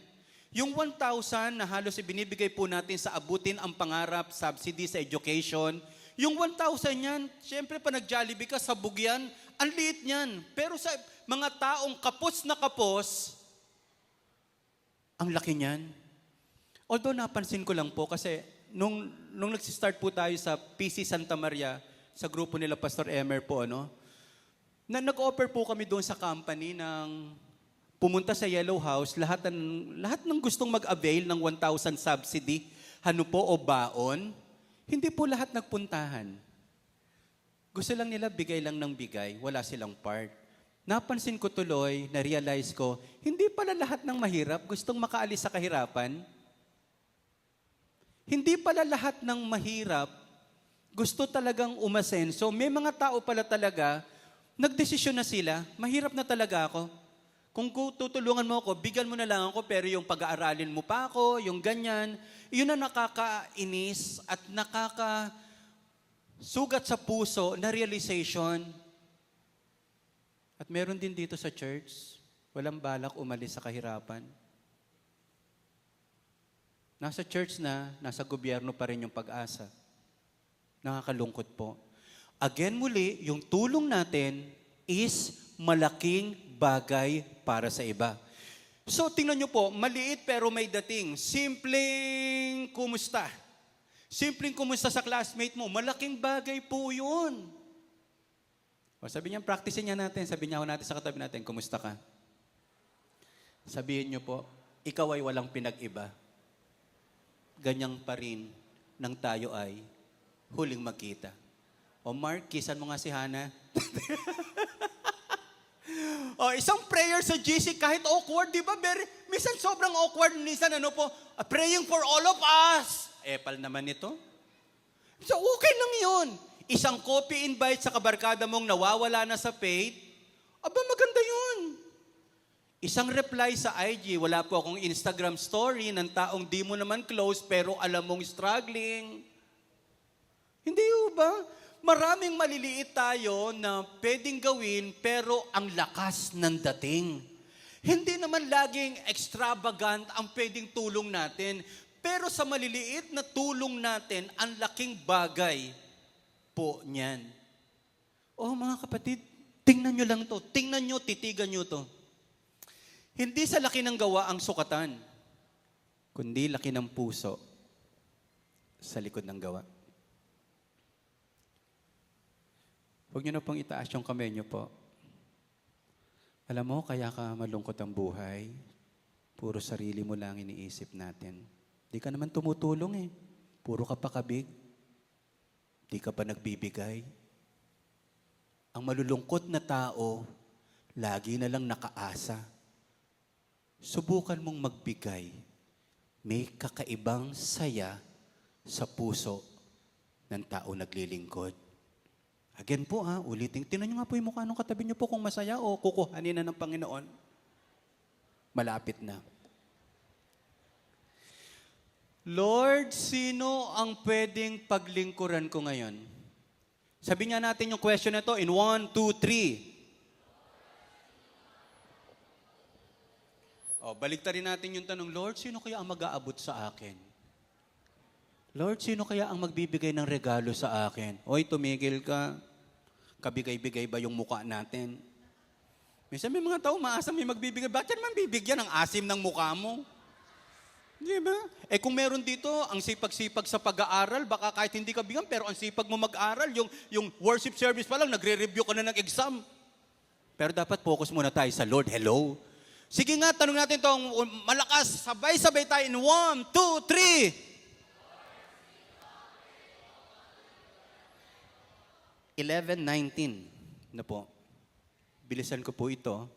Yung 1,000 na halos ibinibigay po natin sa abutin ang pangarap, subsidy sa education, yung 1,000 yan, syempre pa nag-Jollibee ka, sabog yan, ang liit niyan. Pero sa mga taong kapos na kapos, ang laki niyan. Although napansin ko lang po kasi nung nagsistart po tayo sa PC Santa Maria, sa grupo nila Pastor Emer po, nag-offer po kami doon sa company ng pumunta sa Yellow House, lahat ng gustong mag-avail ng 1,000 subsidy, o baon, hindi po lahat nagpuntahan. Gusto lang nila bigay lang ng bigay, wala silang part. Napansin ko tuloy, na-realize ko, hindi pala lahat ng mahirap gustong makaalis sa kahirapan. Hindi pala lahat ng mahirap gusto talagang umasenso. May mga tao pala talaga, nagdesisyon na sila, mahirap na talaga ako. Kung tutulungan mo ako, bigyan mo na lang ako, pero yung pag-aaralin mo pa ako, yung ganyan, yun na nakakainis at sugat sa puso na realization. At meron din dito sa church, walang balak umalis sa kahirapan. Nasa church na, nasa gobyerno pa rin yung pag-asa. Nakakalungkot po. Again muli, yung tulong natin is malaking bagay para sa iba. So tingnan nyo po, maliit pero may dating. Simpleng kumusta. Simpleng kumusta sa classmate mo, malaking bagay po yun. O sabi niya, practicein niya natin. Sabi niya natin sa katabi natin, kumusta ka? Sabihin niyo po, ikaw ay walang pinag-iba. Ganyang pa rin nang tayo ay huling magkita. O Mark, kisan mo nga si Hannah. O isang prayer sa GC, kahit awkward, di ba? Minsan sobrang awkward. Minsan praying for all of us. Epal naman ito. So okay lang yun. Isang copy invite sa kabarkada mong nawawala na sa faith, aba maganda yun. Isang reply sa IG, wala po akong Instagram story ng taong di mo naman close pero alam mong struggling. Hindi ba? Maraming maliliit tayo na pwedeng gawin pero ang lakas ng dating. Hindi naman laging extravagant ang pwedeng tulong natin. Pero sa maliliit na tulong natin, ang laking bagay po niyan. Oh mga kapatid, tingnan nyo lang to. Tingnan nyo, titigan nyo to. Hindi sa laki ng gawa ang sukatan, kundi laki ng puso sa likod ng gawa. Huwag niyo na pong itaas yung kamay niyo po. Alam mo, kaya ka malungkot ang buhay. Puro sarili mo lang iniisip natin. Di ka naman tumutulong eh. Puro ka pa kabig. Di ka pa nagbibigay. Ang malulungkot na tao, lagi na lang nakaasa. Subukan mong magbigay. May kakaibang saya sa puso ng tao naglilingkod. Again po ulitin. Tingnan nyo nga po yung mukha ng katabi nyo po kung masaya o kukuhanin na ng Panginoon. Malapit na. Lord, sino ang pwedeng paglingkuran ko ngayon? Sabi nga natin yung question na to in 1, 2, 3. Baliktarin natin yung tanong, Lord, sino kaya ang mag-aabot sa akin? Lord, sino kaya ang magbibigay ng regalo sa akin? Oy, tumigil ka. Kabigay-bigay ba yung mukha natin? Minsan may mga tao, maasam may magbibigay. Bakit naman bibigyan ang asim ng mukha mo? Di ba? Kung meron dito, ang sipag-sipag sa pag-aaral, baka kahit hindi ka bigyan, pero ang sipag mo mag-aaral, yung worship service pa lang, nagre-review ka na ng exam. Pero dapat focus muna tayo sa Lord. Hello? Sige nga, tanong natin itong malakas. Sabay-sabay tayo in 1, 2, 3. 11:19 na po. Bilisan ko po ito.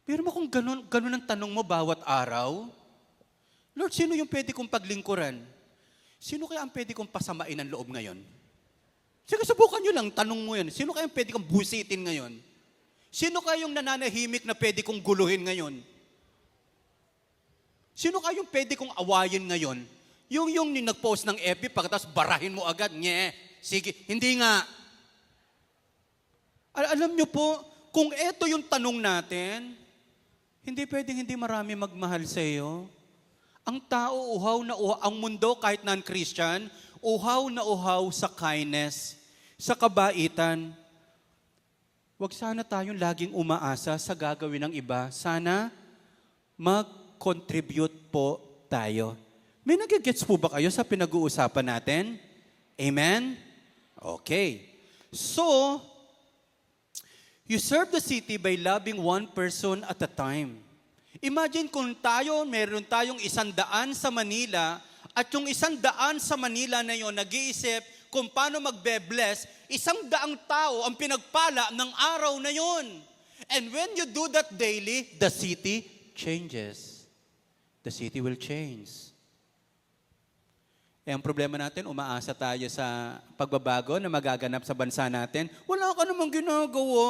Pero mo kung ganun ang tanong mo bawat araw, Lord, sino yung pwede kong paglingkuran? Sino kaya ang pwede kong pasamain ang loob ngayon? Sige, subukan nyo lang, tanong mo yan. Sino kaya ang pwede kong busitin ngayon? Sino kaya yung nananahimik na pwede kong guluhin ngayon? Sino kaya yung pwede kong awayin ngayon? Yung nag-post ng FB, pagkatapos barahin mo agad, nye, sige, hindi nga. Alam nyo po, kung ito yung tanong natin, hindi pwedeng hindi marami magmahal sa iyo. Ang tao, uhaw na uhaw, ang mundo kahit non-Christian, uhaw na uhaw sa kindness, sa kabaitan. Huwag sana tayong laging umaasa sa gagawin ng iba. Sana mag-contribute po tayo. May nagigets po ba kayo sa pinag-uusapan natin? Amen? Okay. So, you serve the city by loving one person at a time. Imagine kung meron tayong 100 sa Manila at yung 100 sa Manila na yon nag-iisip kung paano magbe-bless, 100 tao ang pinagpala ng araw na yon. And when you do that daily, the city changes. The city will change. Ang problema natin, umaasa tayo sa pagbabago na magaganap sa bansa natin. Wala ka namang ginagawa.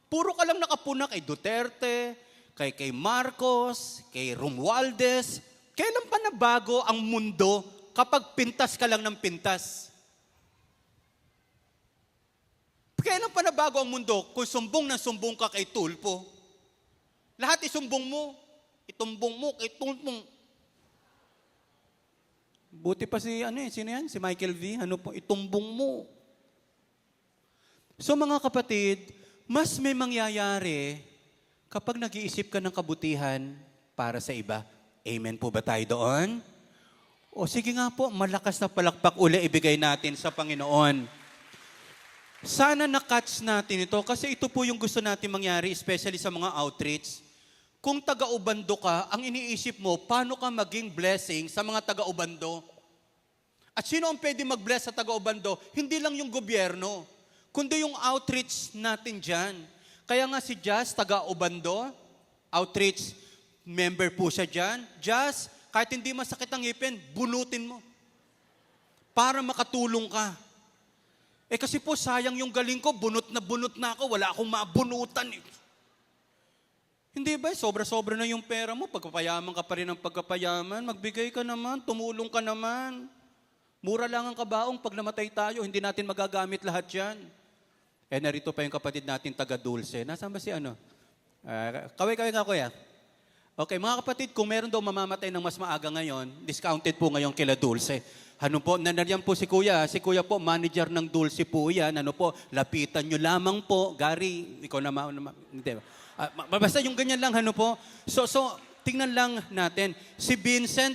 Puro ka lang nakapuna kay Duterte, kay Marcos, kay Romualdez. Kailan pa nabago ang mundo kapag pintas ka lang ng pintas? Kailan pa nabago ang mundo kung sumbong na sumbong ka kay Tulpo? Lahat isumbong mo. Itumbong mo kay Tulpo. Buti pa sino yan? Si Michael V. Itumbong mo. So mga kapatid, mas may mangyayari kapag nag-iisip ka ng kabutihan para sa iba. Amen po ba tayo doon? O sige nga po, malakas na palakpak uli ibigay natin sa Panginoon. Sana na-catch natin ito kasi ito po yung gusto natin mangyari, especially sa mga outreach. Kung taga-ubando ka, ang iniisip mo, paano ka maging blessing sa mga taga-ubando? At sino ang pwede mag-bless sa taga-ubando? Hindi lang yung gobyerno, kundi yung outreach natin dyan. Kaya nga si Jazz, taga-ubando, outreach member po siya dyan. Jazz, kahit hindi masakit ang ngipin, bunutin mo. Para makatulong ka. Kasi po, sayang yung galing ko, bunot na ako, wala akong mabunutan eh. Hindi ba? Sobra-sobra na yung pera mo. Pagpapayaman ka pa rin ng pagpapayaman. Magbigay ka naman. Tumulong ka naman. Mura lang ang kabaong. Pag namatay tayo, hindi natin magagamit lahat yan. Narito pa yung kapatid natin taga-Dulce. Nasaan ba si Kaway-kaway ka, kuya. Okay, mga kapatid, kung meron daw mamamatay ng mas maaga ngayon, discounted po ngayon kila Dulce. Nandiyan po si kuya. Si kuya po, manager ng Dulce po yan. Lapitan nyo lamang po. Gary, ikaw naman. Hindi ba? Basta yung ganyan lang, ano po. So, tingnan lang natin. Si Vincent,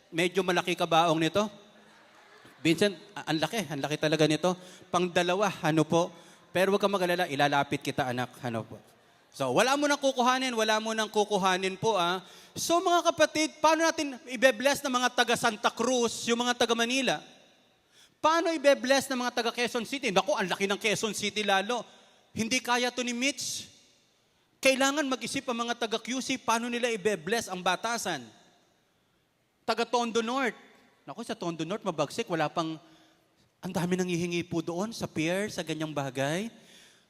medyo malaki kabaong nito. Vincent, ang laki talaga nito. Pangdalawa, ano po. Pero huwag kang mag-alala, ilalapit kita, anak, ano po. So, wala mo nang kukuhanin po, ah. So, mga kapatid, paano natin ibe-bless ng mga taga Santa Cruz, yung mga taga Manila? Paano ibe-bless ng mga taga Quezon City? Naku, ang laki ng Quezon City lalo. Hindi kaya to ni Mitch. Kailangan mag-isip ang mga taga QC, paano nila ibe-bless ang batasan. Taga Tondo North. Naku, sa Tondo North, mabagsik. Wala pang, ang dami nang hihingi po doon sa pier, sa ganyang bagay.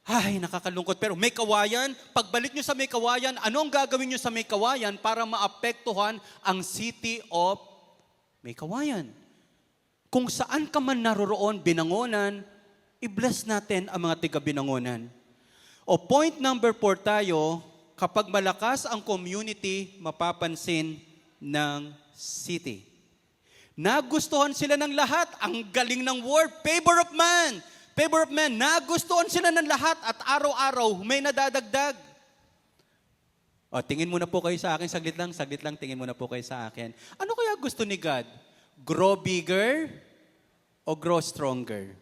Ay, nakakalungkot. Pero may kawayan, pagbalik nyo sa may kawayan, ano ang gagawin nyo sa may kawayan para maapektuhan ang city of may kawayan? Kung saan ka man naroroon, Binangonan, i-bless natin ang mga tiga Binangonan. O point number 4 tayo, kapag malakas ang community, mapapansin ng city. Nagustuhan sila ng lahat. Ang galing ng word, favor of man. Favor of man. Nagustuhan sila ng lahat at araw-araw may nadadagdag. O, tingin muna po kayo sa akin. Saglit lang, tingin muna po kayo sa akin. Ano kaya gusto ni God? Grow bigger o grow stronger?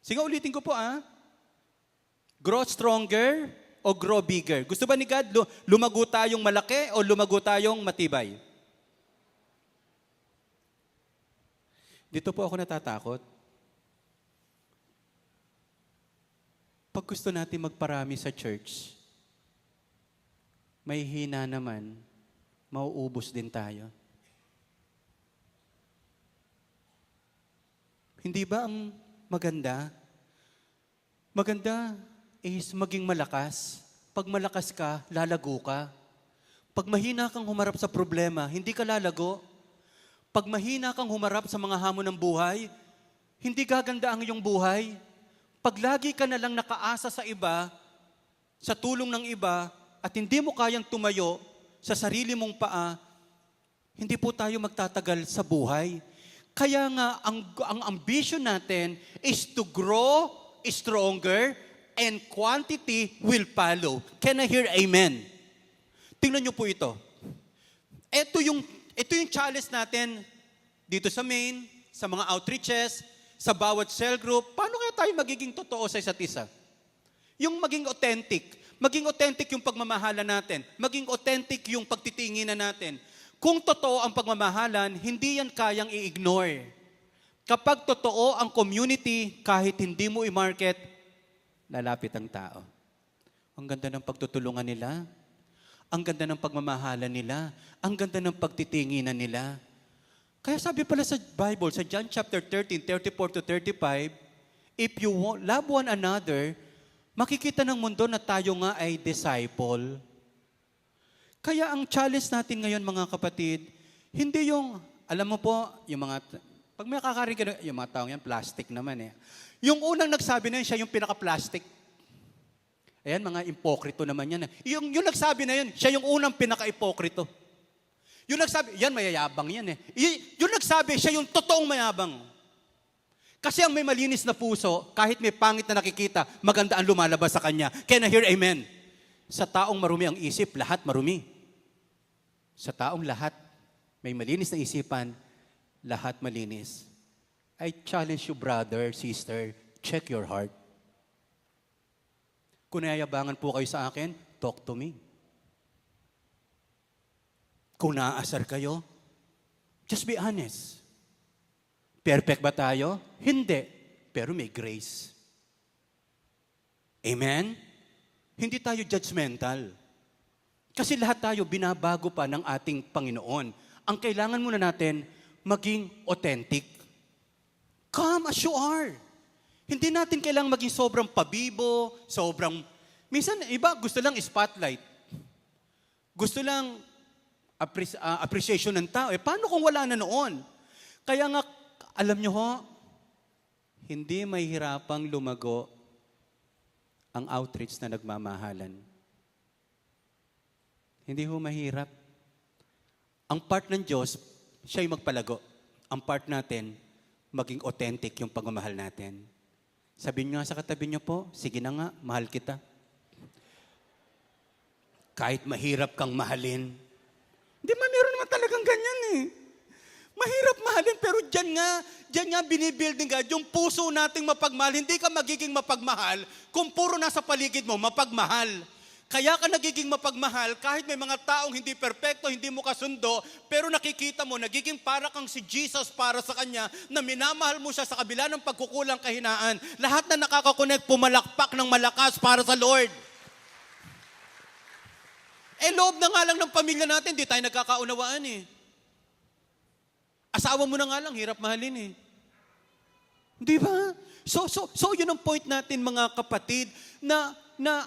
Sige, ulitin ko po, ah. Grow stronger o grow bigger? Gusto ba ni God lumago tayong malaki o lumago tayong matibay? Dito po ako natatakot. Pag gusto natin magparami sa church, may hina naman, mauubos din tayo. Hindi ba ang maganda? Maganda is maging malakas. Pag malakas ka, lalago ka. Pag mahina kang humarap sa problema, hindi ka lalago. Pag mahina kang humarap sa mga hamon ng buhay, hindi gaganda ang iyong buhay. Pag lagi ka na lang nakaasa sa iba, sa tulong ng iba, at hindi mo kayang tumayo sa sarili mong paa, hindi po tayo magtatagal sa buhay. Kaya nga, ang ambition natin is to grow stronger and quantity will follow. Can I hear amen? Tingnan niyo po ito. Ito yung challenge natin dito sa main, sa mga outreaches, sa bawat cell group. Paano kaya tayo magiging totoo sa isa't isa? Yung maging authentic. Maging authentic yung pagmamahalan natin. Maging authentic yung pagtitinginan natin. Kung totoo ang pagmamahalan, hindi yan kayang i-ignore. Kapag totoo ang community, kahit hindi mo i-market, lalapit ang tao. Ang ganda ng pagtutulungan nila. Ang ganda ng pagmamahalan nila. Ang ganda ng pagtitinginan nila. Kaya sabi pala sa Bible, sa John chapter 13, 34-35, if you love one another, makikita ng mundo na tayo nga ay disciple. Kaya ang challenge natin ngayon, mga kapatid, hindi yung, alam mo po, yung mga, pag may kakarinig ka, yung mga taong yan, plastic naman eh. Yung unang nagsabi na yun, siya yung pinaka-plastic. Ayan, mga ipokrito naman yan. Yung nagsabi na yun, siya yung unang pinaka-ipokrito. Yung nagsabi, yan, mayayabang yan eh. Yung nagsabi, siya yung totoong mayabang. Kasi ang may malinis na puso, kahit may pangit na nakikita, maganda ang lumalabas sa kanya. Can I hear amen? Sa taong marumi ang isip, lahat marumi. Sa taong lahat may malinis na isipan, lahat malinis. I challenge you, brother, sister, check your heart. Kung nayayabangan po kayo sa akin, talk to me. Kung naaasar kayo, just be honest. Perfect ba tayo? Hindi. Pero may grace. Amen? Hindi tayo judgmental. Kasi lahat tayo binabago pa ng ating Panginoon. Ang kailangan muna natin, maging authentic. Come as you are. Hindi natin kailangang maging sobrang pabibo, minsan iba gusto lang spotlight. Gusto lang appreciation ng tao. Paano kung wala na noon? Kaya nga, alam nyo ho, hindi mahihirapang lumago ang outreach na nagmamahalan. Hindi ho mahirap. Ang part ng Diyos, siya yung magpalago. Ang part natin, maging authentic yung pagmamahal natin. Sabihin nyo nga sa katabi nyo po, sige na nga, mahal kita. Kahit mahirap kang mahalin. Di ba meron naman talagang ganyan eh. Mahirap mahalin, pero dyan nga binibuilding God, yung puso nating mapagmahal. Hindi ka magiging mapagmahal kung puro nasa paligid mo, mapagmahal. Kaya ka nagiging mapagmahal kahit may mga taong hindi perpekto, hindi mo kasundo, pero nakikita mo, nagiging para kang si Jesus para sa Kanya, na minamahal mo siya sa kabila ng pagkukulang kahinaan. Lahat na nakakakonect, pumalakpak ng malakas para sa Lord. Loob na nga lang ng pamilya natin, di tayo nagkakaunawaan eh. Asawa mo na nga lang, hirap mahalin eh. Di ba? So yun ang point natin mga kapatid, na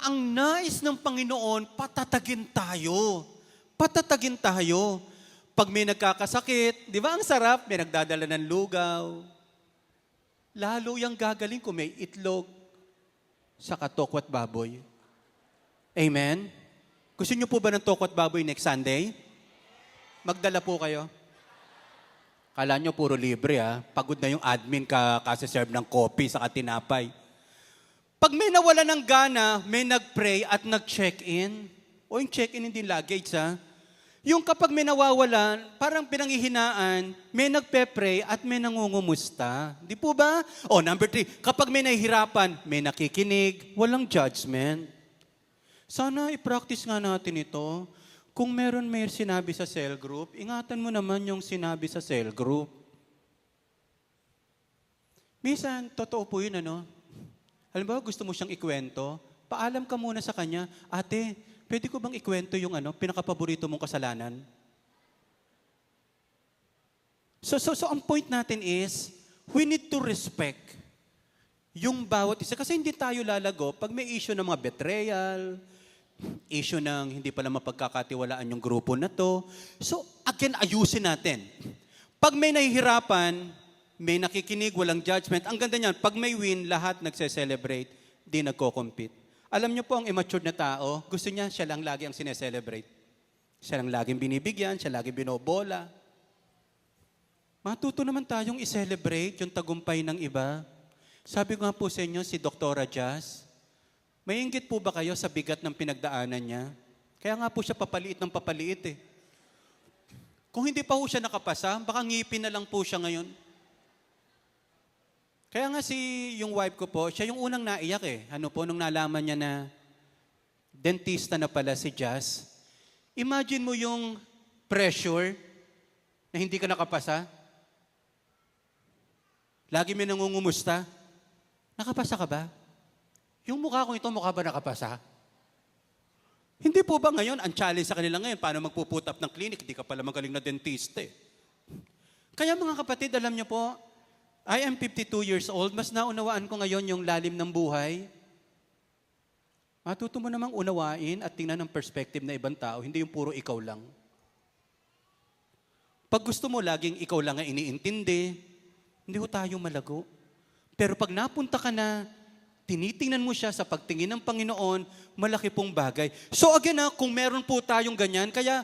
ang nais ng Panginoon, patatagin tayo. Patatagin tayo. Pag may nagkakasakit, di ba ang sarap, may nagdadala ng lugaw. Lalo yung gagaling kung may itlog sa tokwat baboy. Amen? Gusto niyo po ba ng tokwat baboy next Sunday? Magdala po kayo. Kala nyo puro libre ha. Pagod na yung admin kasi-serve ng coffee sa tinapay. Pag may nawala ng gana, may nag-pray at nag-check-in. O yung check-in hindi luggage ha. Yung kapag may nawawalan, parang pinanghihinaan, may nagpe-pray at may nangungumusta. Di po ba? O number 3, kapag may nahihirapan, may nakikinig, walang judgment. Sana i-practice nga natin ito. Kung may sinabi sa cell group, ingatan mo naman yung sinabi sa cell group. Minsan, totoo po yun, ano? Halimbawa, gusto mo siyang ikwento, paalam ka muna sa kanya, ate, pwede ko bang ikwento yung pinakapaborito mong kasalanan? So ang point natin is, we need to respect yung bawat isa. Kasi hindi tayo lalago pag may issue ng mga betrayal, issue ng hindi pala mapagkakatiwalaan yung grupo na to. So, again, ayusin natin. Pag may nahihirapan, may nakikinig, walang judgment. Ang ganda niyan, pag may win, lahat nagse-celebrate, di nagko-compete. Alam niyo po, ang immature na tao, gusto niya, siya lang lagi ang sineselebrate. Siya lang laging binibigyan, siya laging binobola. Matuto naman tayong i-celebrate yung tagumpay ng iba. Sabi ko nga po sa inyo, si Dr. Jazz, may inggit po ba kayo sa bigat ng pinagdaanan niya? Kaya nga po siya papaliit ng papaliit eh. Kung hindi pa po siya nakapasa, baka ngipin na lang po siya ngayon. Kaya nga yung wife ko po, siya yung unang naiyak eh. Nung nalaman niya na dentista na pala si Jazz. Imagine mo yung pressure na hindi ka nakapasa. Lagi may nangungumusta. Nakapasa ka ba? Yung mukha ko ito, mukha ba nakapasa? Hindi po ba ngayon, ang challenge sa kanila ngayon, paano magpuput up ng clinic, hindi ka pala magaling na dentista eh. Kaya mga kapatid, alam niyo po, I am 52 years old, mas naunawaan ko ngayon yung lalim ng buhay. Matuto mo namang unawain at tingnan ng perspective na ibang tao, hindi yung puro ikaw lang. Pag gusto mo laging ikaw lang ang iniintindi, hindi ho tayo malago. Pero pag napunta ka na, tinitingnan mo siya sa pagtingin ng Panginoon, malaki pong bagay. So again, kung meron po tayong ganyan, kaya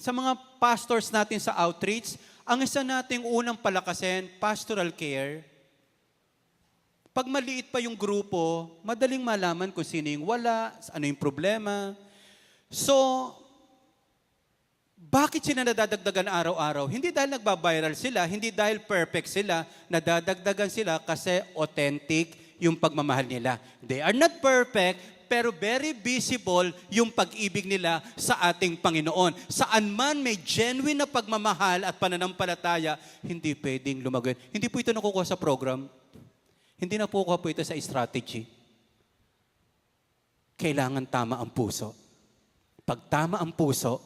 sa mga pastors natin sa outreach, ang isa nating unang palakasin, pastoral care. Pag maliit pa yung grupo, madaling malaman kung sino yung wala, ano yung problema. So, bakit sila nadadagdagan araw-araw? Hindi dahil nagbabiral sila, hindi dahil perfect sila, nadadagdagan sila kasi authentic yung pagmamahal nila. They are not perfect, pero very visible yung pag-ibig nila sa ating Panginoon. Saan man may genuine na pagmamahal at pananampalataya, hindi pwedeng lumagoy. Hindi po ito nakukuha sa program. Hindi na po ito sa strategy. Kailangan tama ang puso. Pag tama ang puso,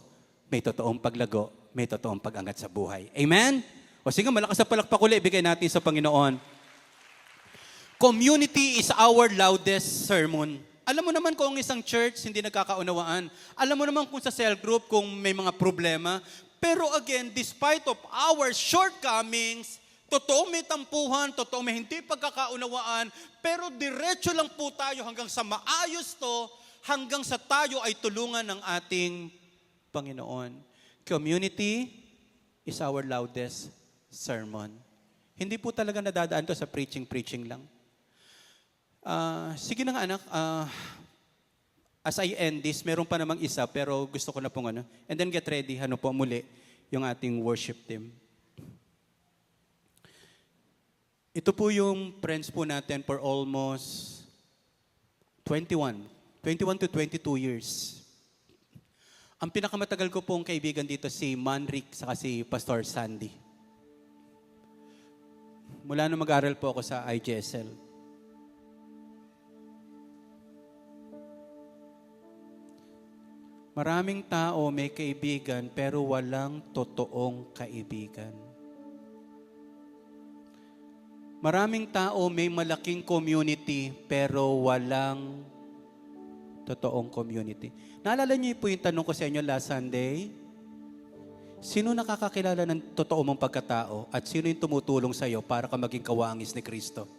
may totoong paglago, may totoong pag-angat sa buhay. Amen? O sige, malakas na palakpak ulit, ibigay natin sa Panginoon. Community is our loudest sermon. Alam mo naman kung isang church hindi nagkakaunawaan. Alam mo naman kung sa cell group kung may mga problema. Pero again, despite of our shortcomings, totoo may tampuhan, totoo may hindi pagkakaunawaan, pero diretso lang po tayo hanggang sa maayos to, hanggang sa tayo ay tulungan ng ating Panginoon. Community is our loudest sermon. Hindi po talaga nadadaan to sa preaching lang. Sige na nga anak, as I end this, meron pa namang isa, pero gusto ko na pong ano. And then get ready, muli, yung ating worship team. Ito po yung friends po natin for almost 21 to 22 years. Ang pinakamatagal ko pong kaibigan dito si Manric saka si Pastor Sandy. Mula nung mag-aral po ako sa IGSL. Maraming tao may kaibigan pero walang totoong kaibigan. Maraming tao may malaking community pero walang totoong community. Naalala niyo po yung tanong ko sa inyo last Sunday? Sino nakakakilala ng totoo mong pagkatao at sino yung tumutulong sa iyo para ka maging kawangis ni Kristo?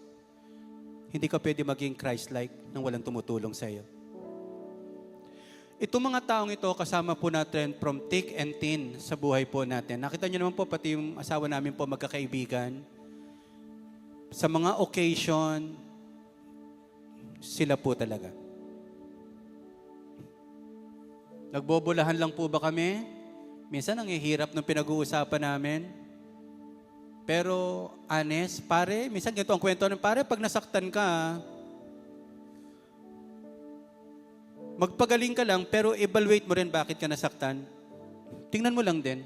Hindi ka pwede maging Christ-like nang walang tumutulong sa iyo. Itong mga taong ito, kasama po natin from thick and thin sa buhay po natin. Nakita niyo naman po, pati yung asawa namin po magkakaibigan. Sa mga occasion, sila po talaga. Nagbobolahan lang po ba kami? Minsan ang hihirap ng pinag-uusapan namin. Pero honest, pare, minsan ganito ang kwento ng pare, pag nasaktan ka, magpagaling ka lang, pero evaluate mo rin bakit ka nasaktan. Tingnan mo lang din.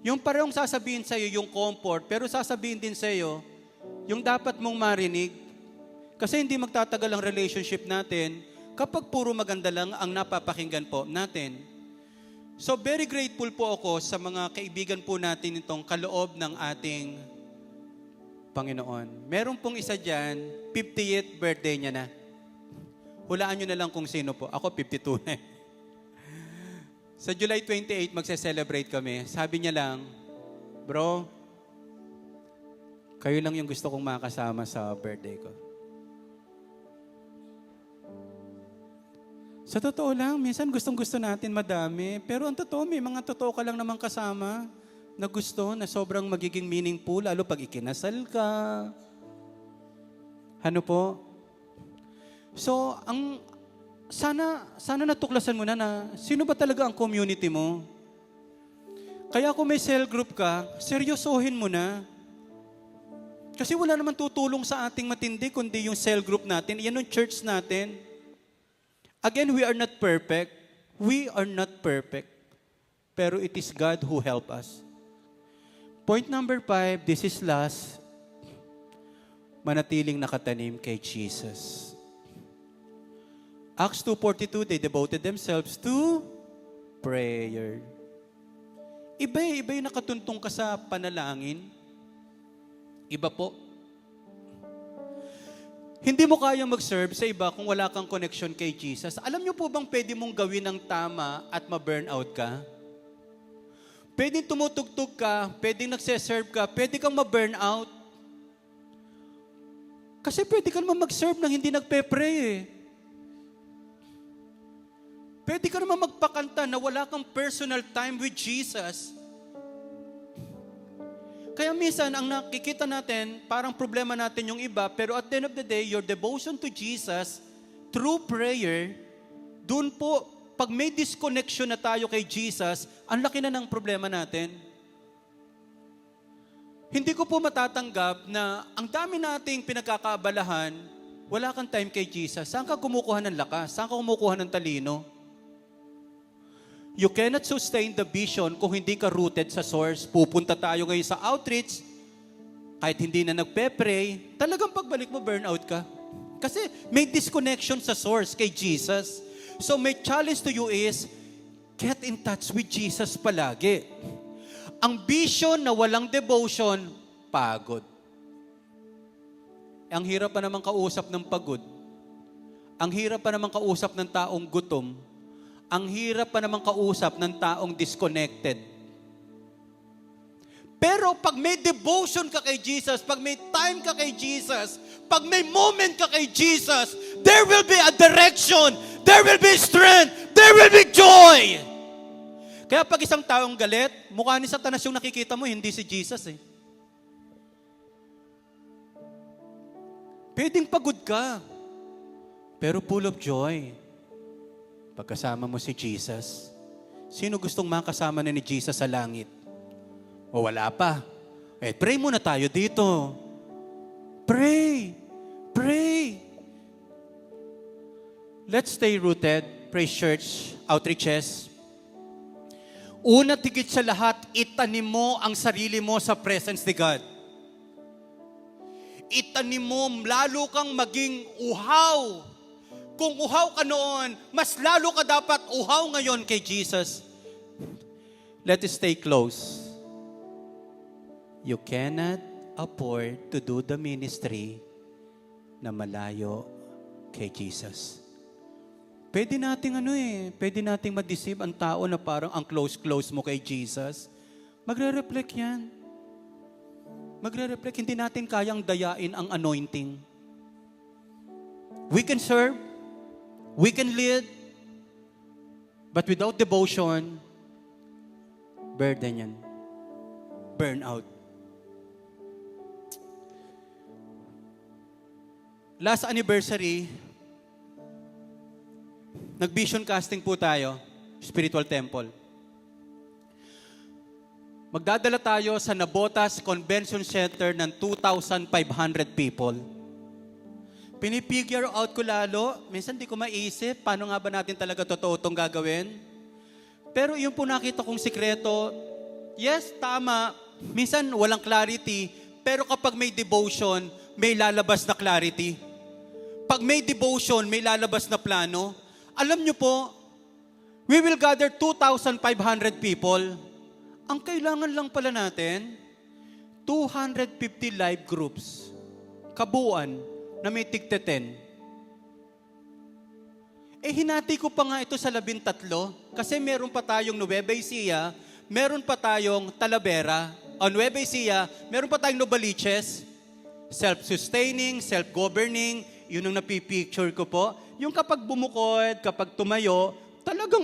Yung parehong sasabihin sa'yo, yung comfort, pero sasabihin din sa'yo, yung dapat mong marinig. Kasi hindi magtatagal ang relationship natin kapag puro maganda lang ang napapakinggan po natin. So very grateful po ako sa mga kaibigan po natin itong kaloob ng ating Panginoon. Meron pong isa dyan, 50th birthday niya na. Hulaan nyo na lang kung sino po. Ako 52 na. Sa July 28, magse-celebrate kami. Sabi niya lang, bro, kayo lang yung gusto kong makasama sa birthday ko. Sa totoo lang, minsan gustong-gusto natin madami. Pero ang totoo, may mga totoo ka lang naman kasama na gusto, na sobrang magiging meaningful, lalo pag ikinasal ka. Ano po? So, sana natuklasan mo na sino ba talaga ang community mo? Kaya kung may cell group ka, seryosohin mo na. Kasi wala naman tutulong sa ating matindi, kundi yung cell group natin, yan yung church natin. Again, we are not perfect. We are not perfect. Pero it is God who help us. Point number 5, this is last. Manatiling nakatanim kay Jesus. Acts 2:42, they devoted themselves to prayer. Iba yung nakatuntong ka sa panalangin. Iba po. Hindi mo kayang mag-serve sa iba kung wala kang connection kay Jesus. Alam niyo po bang pwede mong gawin ng tama at ma-burnout ka? Pwedeng tumutugtog ka, pwedeng nagse-serve ka, pwede kang ma-burnout. Kasi pwede ka naman mag-serve nang hindi nagpe-pray eh. Pwede ka naman magpakanta na wala kang personal time with Jesus. Kaya minsan, ang nakikita natin, parang problema natin yung iba, pero at the end of the day, your devotion to Jesus, through prayer, dun po, pag may disconnection na tayo kay Jesus, ang laki na ng problema natin. Hindi ko po matatanggap na ang dami nating pinagkakaabalahan, wala kang time kay Jesus. Saan ka kumukuha ng lakas? Saan ka kumukuha ng talino? You cannot sustain the vision kung hindi ka rooted sa source. Pupunta tayo ngayon sa outreach, kahit hindi na nagpe-pray, talagang pagbalik mo, burnout ka. Kasi may disconnection sa source kay Jesus. So my challenge to you is, get in touch with Jesus palagi. Ang vision na walang devotion, pagod. Ang hirap pa naman kausap ng pagod. Ang hirap pa naman kausap ng taong gutom. Ang hirap pa naman kausap ng taong disconnected. Pero pag may devotion ka kay Jesus, pag may time ka kay Jesus, pag may moment ka kay Jesus, there will be a direction, there will be strength, there will be joy. Kaya pag isang taong galit, mukha ni Satanas yung nakikita mo, hindi si Jesus eh. Pwedeng pagod ka, pero full of joy. Pagkasama mo si Jesus, sino gustong makasama na ni Jesus sa langit? O wala pa? Pray muna tayo dito. Pray! Pray! Let's stay rooted. Praise Church, outreaches. Una, tigit sa lahat, itanim mo ang sarili mo sa presence ni God. Itanim mo, lalo kang maging uhaw. Kung uhaw ka noon, mas lalo ka dapat uhaw ngayon kay Jesus. Let us stay close. You cannot afford to do the ministry na malayo kay Jesus. Pwede nating ma-deceive ang tao na parang ang close mo kay Jesus. Magre-reflect yan. Magre-reflect, hindi natin kayang dayain ang anointing. We can serve, we can lead, but without devotion, burden yan. Burnout. Last anniversary, nag-vision casting po tayo, Spiritual Temple. Magdadala tayo sa Nabotas Convention Center ng 2,500 people. Pinipigure out ko lalo, minsan di ko maisip, paano nga ba natin talaga totoo itong gagawin? Pero yung po nakita kong sikreto, yes, tama, minsan walang clarity, pero kapag may devotion, may lalabas na clarity. Pag may devotion, may lalabas na plano. Alam nyo po, we will gather 2,500 people. Ang kailangan lang pala natin, 250 live groups. Kabuuan na may tigte 10. Hinati ko pa nga ito sa 13 kasi meron pa tayong Nueva Ecija, meron pa tayong Talavera. O Nueva Ecija, meron pa tayong Novaliches. Self-sustaining, self-governing, yun ang napipicture ko po. Yung kapag bumukod, kapag tumayo, talagang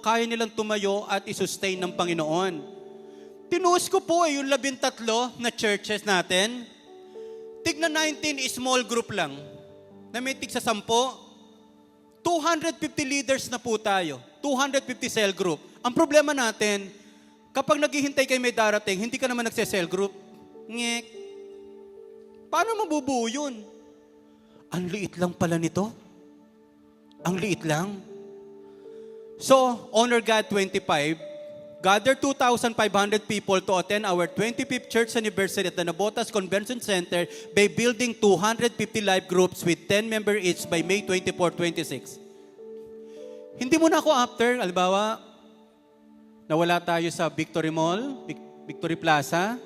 kaya nilang tumayo at isustain ng Panginoon. Tinuos ko po yung 13 na churches natin. Tigna 19 small group lang. Na may tig sa 10. 250 leaders na po tayo. 250 cell group. Ang problema natin, kapag naghihintay kayo may darating, hindi ka naman nagse-cell group. Ngek. Paano mabubuo yun? Ang liit lang pala nito. Ang liit lang. So, Honor God 25, gather 2,500 people to attend our 25th church anniversary at the Nabotas Convention Center by building 250 live groups with 10 members each by May 24, 26. Hindi mo na ako after, halimbawa, nawala tayo sa Victory Mall, Victory Plaza.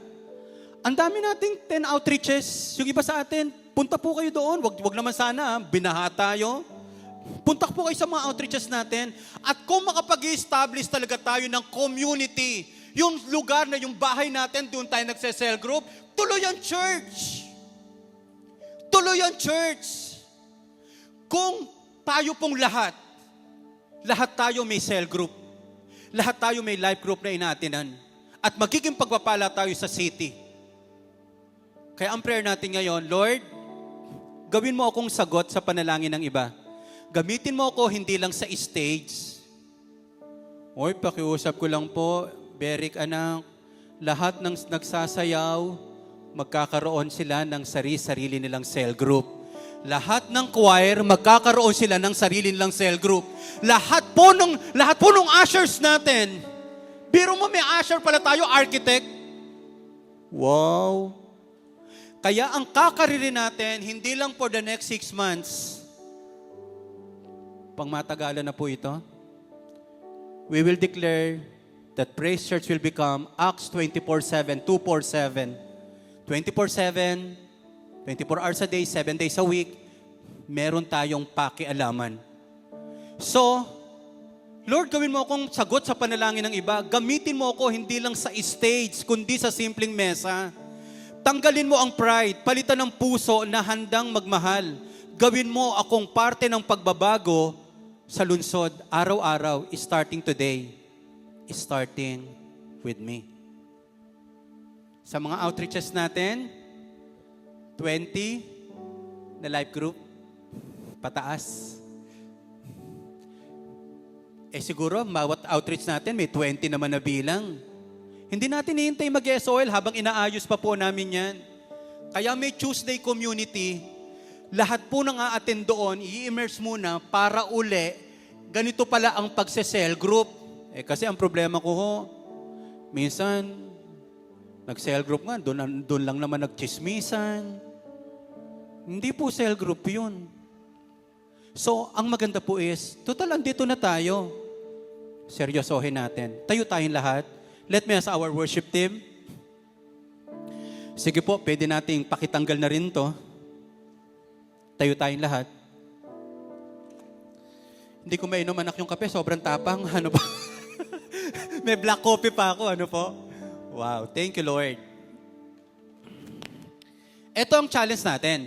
Ang dami nating 10 outreaches. Yung iba sa atin, punta po kayo doon. Wag naman sana, binaha tayo. Punta po kayo sa mga outreaches natin. At kung makapag-establish talaga tayo ng community, yung lugar na yung bahay natin, doon tayo nagse-cell group, tuloy ang church. Tuloy ang church. Kung tayo pong lahat tayo may cell group. Lahat tayo may life group na inaatinan. At magiging pagpapala tayo sa city. Kaya ang prayer natin ngayon, Lord, gawin mo akong sagot sa panalangin ng iba. Gamitin mo ako hindi lang sa stage. Oy, pakiusap ko lang po, Beric anak, lahat ng nagsasayaw, magkakaroon sila ng sarili nilang cell group. Lahat ng choir, magkakaroon sila ng sarili nilang cell group. Lahat po nung ushers natin, biro mo may usher pala tayo, architect. Wow! Kaya ang kakaririn natin, hindi lang for the next 6 months, pangmatagalan na po ito, we will declare that Praise Church will become Acts 24/7, 247. 24/7, 24 hours a day, 7 days a week, meron tayong pakialaman. So, Lord, gawin mo akong sagot sa panalangin ng iba. Gamitin mo ako hindi lang sa stage, kundi sa simpleng mesa. Tanggalin mo ang pride, palitan ng puso na handang magmahal. Gawin mo akong parte ng pagbabago sa lungsod, araw-araw, starting today, starting with me. Sa mga outreaches natin, 20 na life group, pataas. Siguro, bawat outreach natin, may 20 naman na bilang. Hindi natin hihintay mag-SOL habang inaayos pa po namin yan. Kaya may Tuesday community, lahat po nang a-attend doon, i-immerse muna para uli, ganito pala ang pagse-cell group. Kasi ang problema ko ho, minsan, nag-cell group nga, doon lang naman nagchismisan. Hindi po cell group yun. So, ang maganda po is, total andito na tayo. Seryosohin natin. Tayo tayong lahat. Let me ask our worship team. Sige po, pwede nating pakitanggal na rin to. Tayo tayong lahat. Hindi ko mainom anak yung kape, sobrang tapang. Ano ba? May black coffee pa ako, ano po? Wow, thank you Lord. Ito ang challenge natin.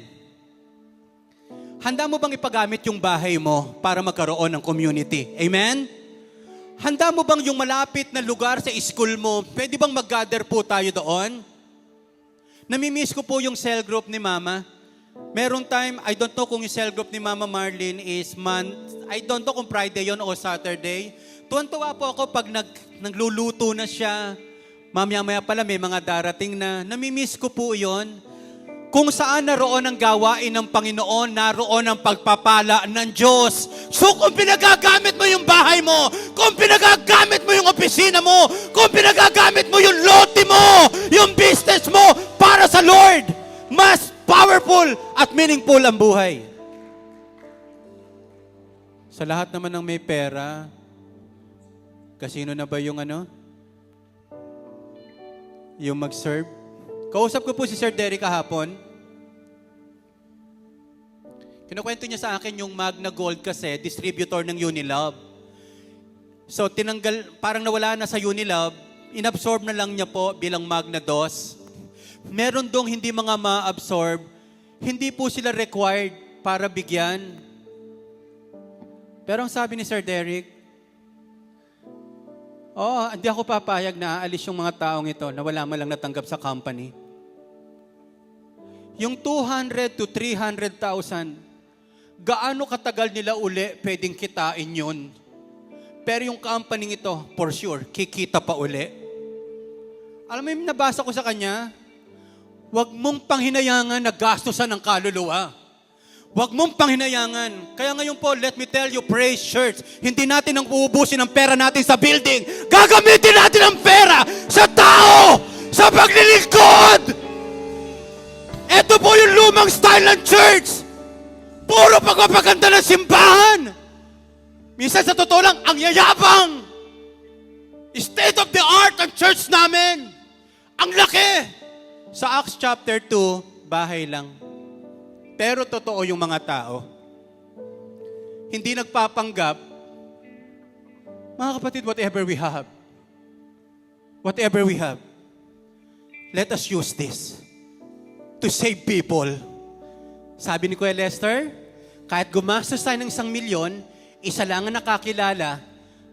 Handa mo bang ipagamit yung bahay mo para magkaroon ng community? Amen? Handa mo bang yung malapit na lugar sa school mo, pwede bang mag-gather po tayo doon? Namimiss ko po yung cell group ni Mama. Meron time, I don't know kung yung cell group ni Mama Marlene is I don't know kung Friday yon o Saturday. Tuwan-tuwa po ako pag nagluluto na siya. Mamaya-maya pala may mga darating na. Namimiss ko po yon. Kung saan naroon ang gawain ng Panginoon, naroon ang pagpapala ng Diyos. So kung pinagagamit mo yung bahay mo, kung pinagagamit mo yung opisina mo, kung pinagagamit mo yung lote mo, yung business mo para sa Lord, mas powerful at meaningful ang buhay. Sa lahat naman ng may pera, kasino na ba yung yung mag-serve? Kausap ko po si Sir Derek kahapon. Kinukwento niya sa akin yung Magna Gold kasi, distributor ng Unilove. So, parang nawala na sa Unilove, inabsorb na lang niya po bilang Magna DOS. Meron dong hindi mga ma-absorb, hindi po sila required para bigyan. Pero ang sabi ni Sir Derek, hindi ako papayag na aalis yung mga taong ito na wala man lang natanggap sa company. Yung 200 to 300,000, gaano katagal nila uli pwedeng kitain yun? Pero yung company ito, for sure, kikita pa uli. Alam mo yung nabasa ko sa kanya? Huwag mong panghinayangan na gastusan ng kaluluwa. Huwag mong panghinayangan. Kaya ngayon po, let me tell you, Praise Church, hindi natin ang uubusin ang pera natin sa building. Gagamitin natin ang pera sa tao, sa paglilingkod. Ito po yung lumang style ng church. Puro pagpapaganda ng simbahan. Minsan sa totoo lang, ang yayabang. State of the art ang church namin. Ang laki. Sa Acts chapter 2, bahay lang. Pero totoo yung mga tao. Hindi nagpapanggap. Mga kapatid, whatever we have, let us use this to save people. Sabi ni Kuya Lester, kahit gumastos tayo ng 1 milyon, isa lang ang nakakilala,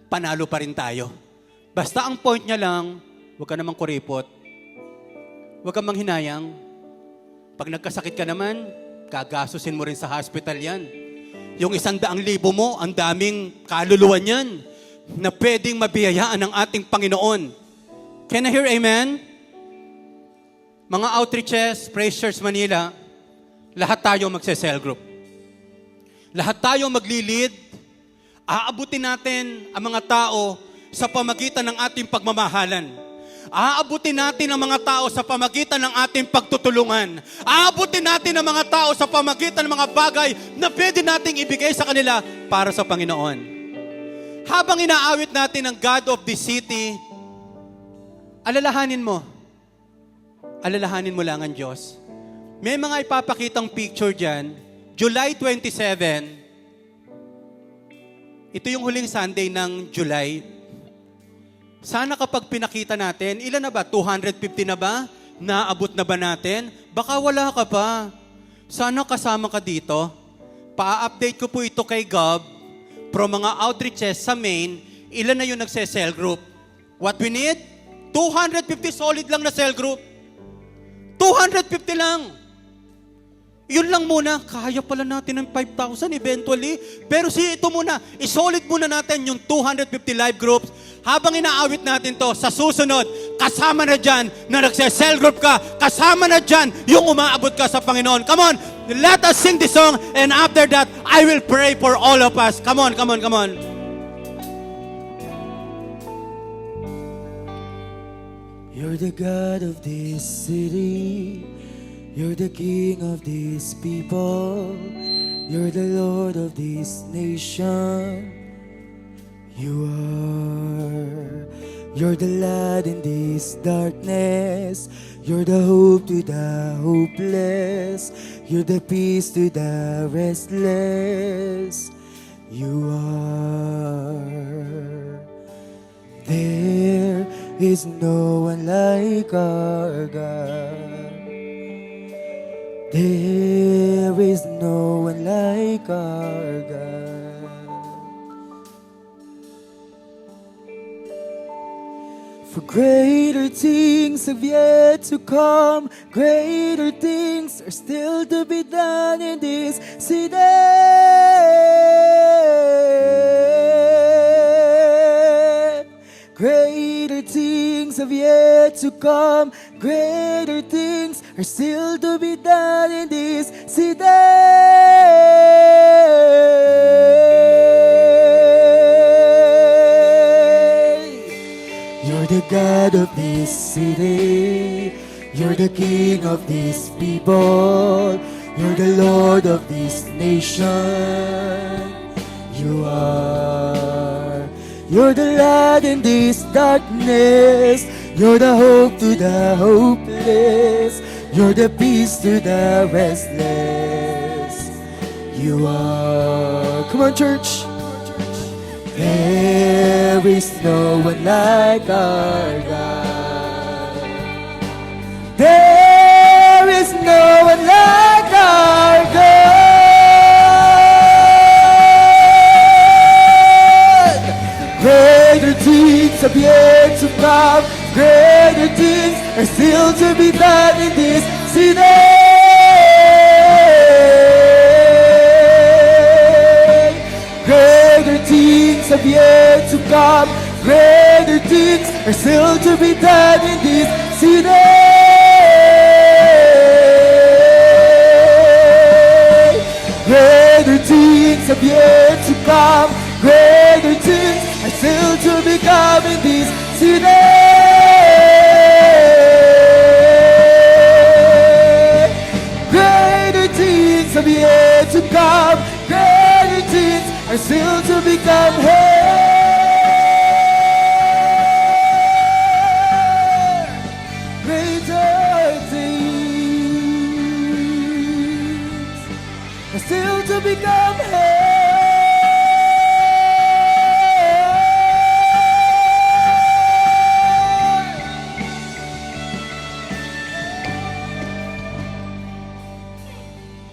panalo pa rin tayo. Basta ang point niya lang, huwag ka namang kuripot. Huwag kang manghinayang. Pag nagkasakit ka naman, gagastusin mo rin sa hospital yan. Yung 100,000 mo, ang daming kaluluwa niyan na pwedeng mabiyayaan ng ating Panginoon. Can I hear amen? Mga outreaches, Praise Church Manila, lahat tayo magse-cell group. Lahat tayo magli-lead. Aabutin natin ang mga tao sa pamagitan ng ating pagmamahalan. Aabutin natin ang mga tao sa pamagitan ng ating pagtutulungan. Aabutin natin ang mga tao sa pamagitan ng mga bagay na pwede nating ibigay sa kanila para sa Panginoon. Habang inaawit natin ang God of the City, alalahanin mo lang ang Diyos. May mga ipapakitang picture dyan. July 27, ito yung huling Sunday ng July. Sana kapag pinakita natin, ilan na ba? 250 na ba? Naabot na ba natin? Baka wala ka pa. Sana kasama ka dito. Pa-update ko po ito kay Gov. From mga outreaches sa main, ilan na yung nagse-cell group? What we need? 250 solid lang na cell group. 250 lang. Yun lang muna, kaya pala natin ng 5,000 eventually. Pero ito muna, isolid muna natin yung 250 live groups. Habang inaawit natin to, sa susunod, kasama na dyan na nagse-cell group ka, kasama na dyan yung umaabot ka sa Panginoon. Come on, let us sing this song, and after that, I will pray for all of us. Come on, come on, come on. You're the God of this city. You're the King of these people. You're the Lord of this nation. You are. You're the light in this darkness. You're the hope to the hopeless. You're the peace to the restless. You are. There is no one like our God. There is no one like our God. For greater things have yet to come, greater things are still to be done in this city. Greater things have yet to come, greater things are still to be done in this city. You're the God of this city, you're the King of these people, you're the Lord of this nation. You are. You're the light in this darkness. You're the hope to the hopeless. You're the peace to the restless. You are. Come on, church. There is no one like our God. There is no one like our God. Greater things have yet to come. Greater things are still to be done in this city. Greater things have yet to come. Greater things are still to be done in this city. Greater things have yet to come. Greater things are still to become in this city. Greater things have yet to come. Greater things are still to become here. Greater things are still to become here.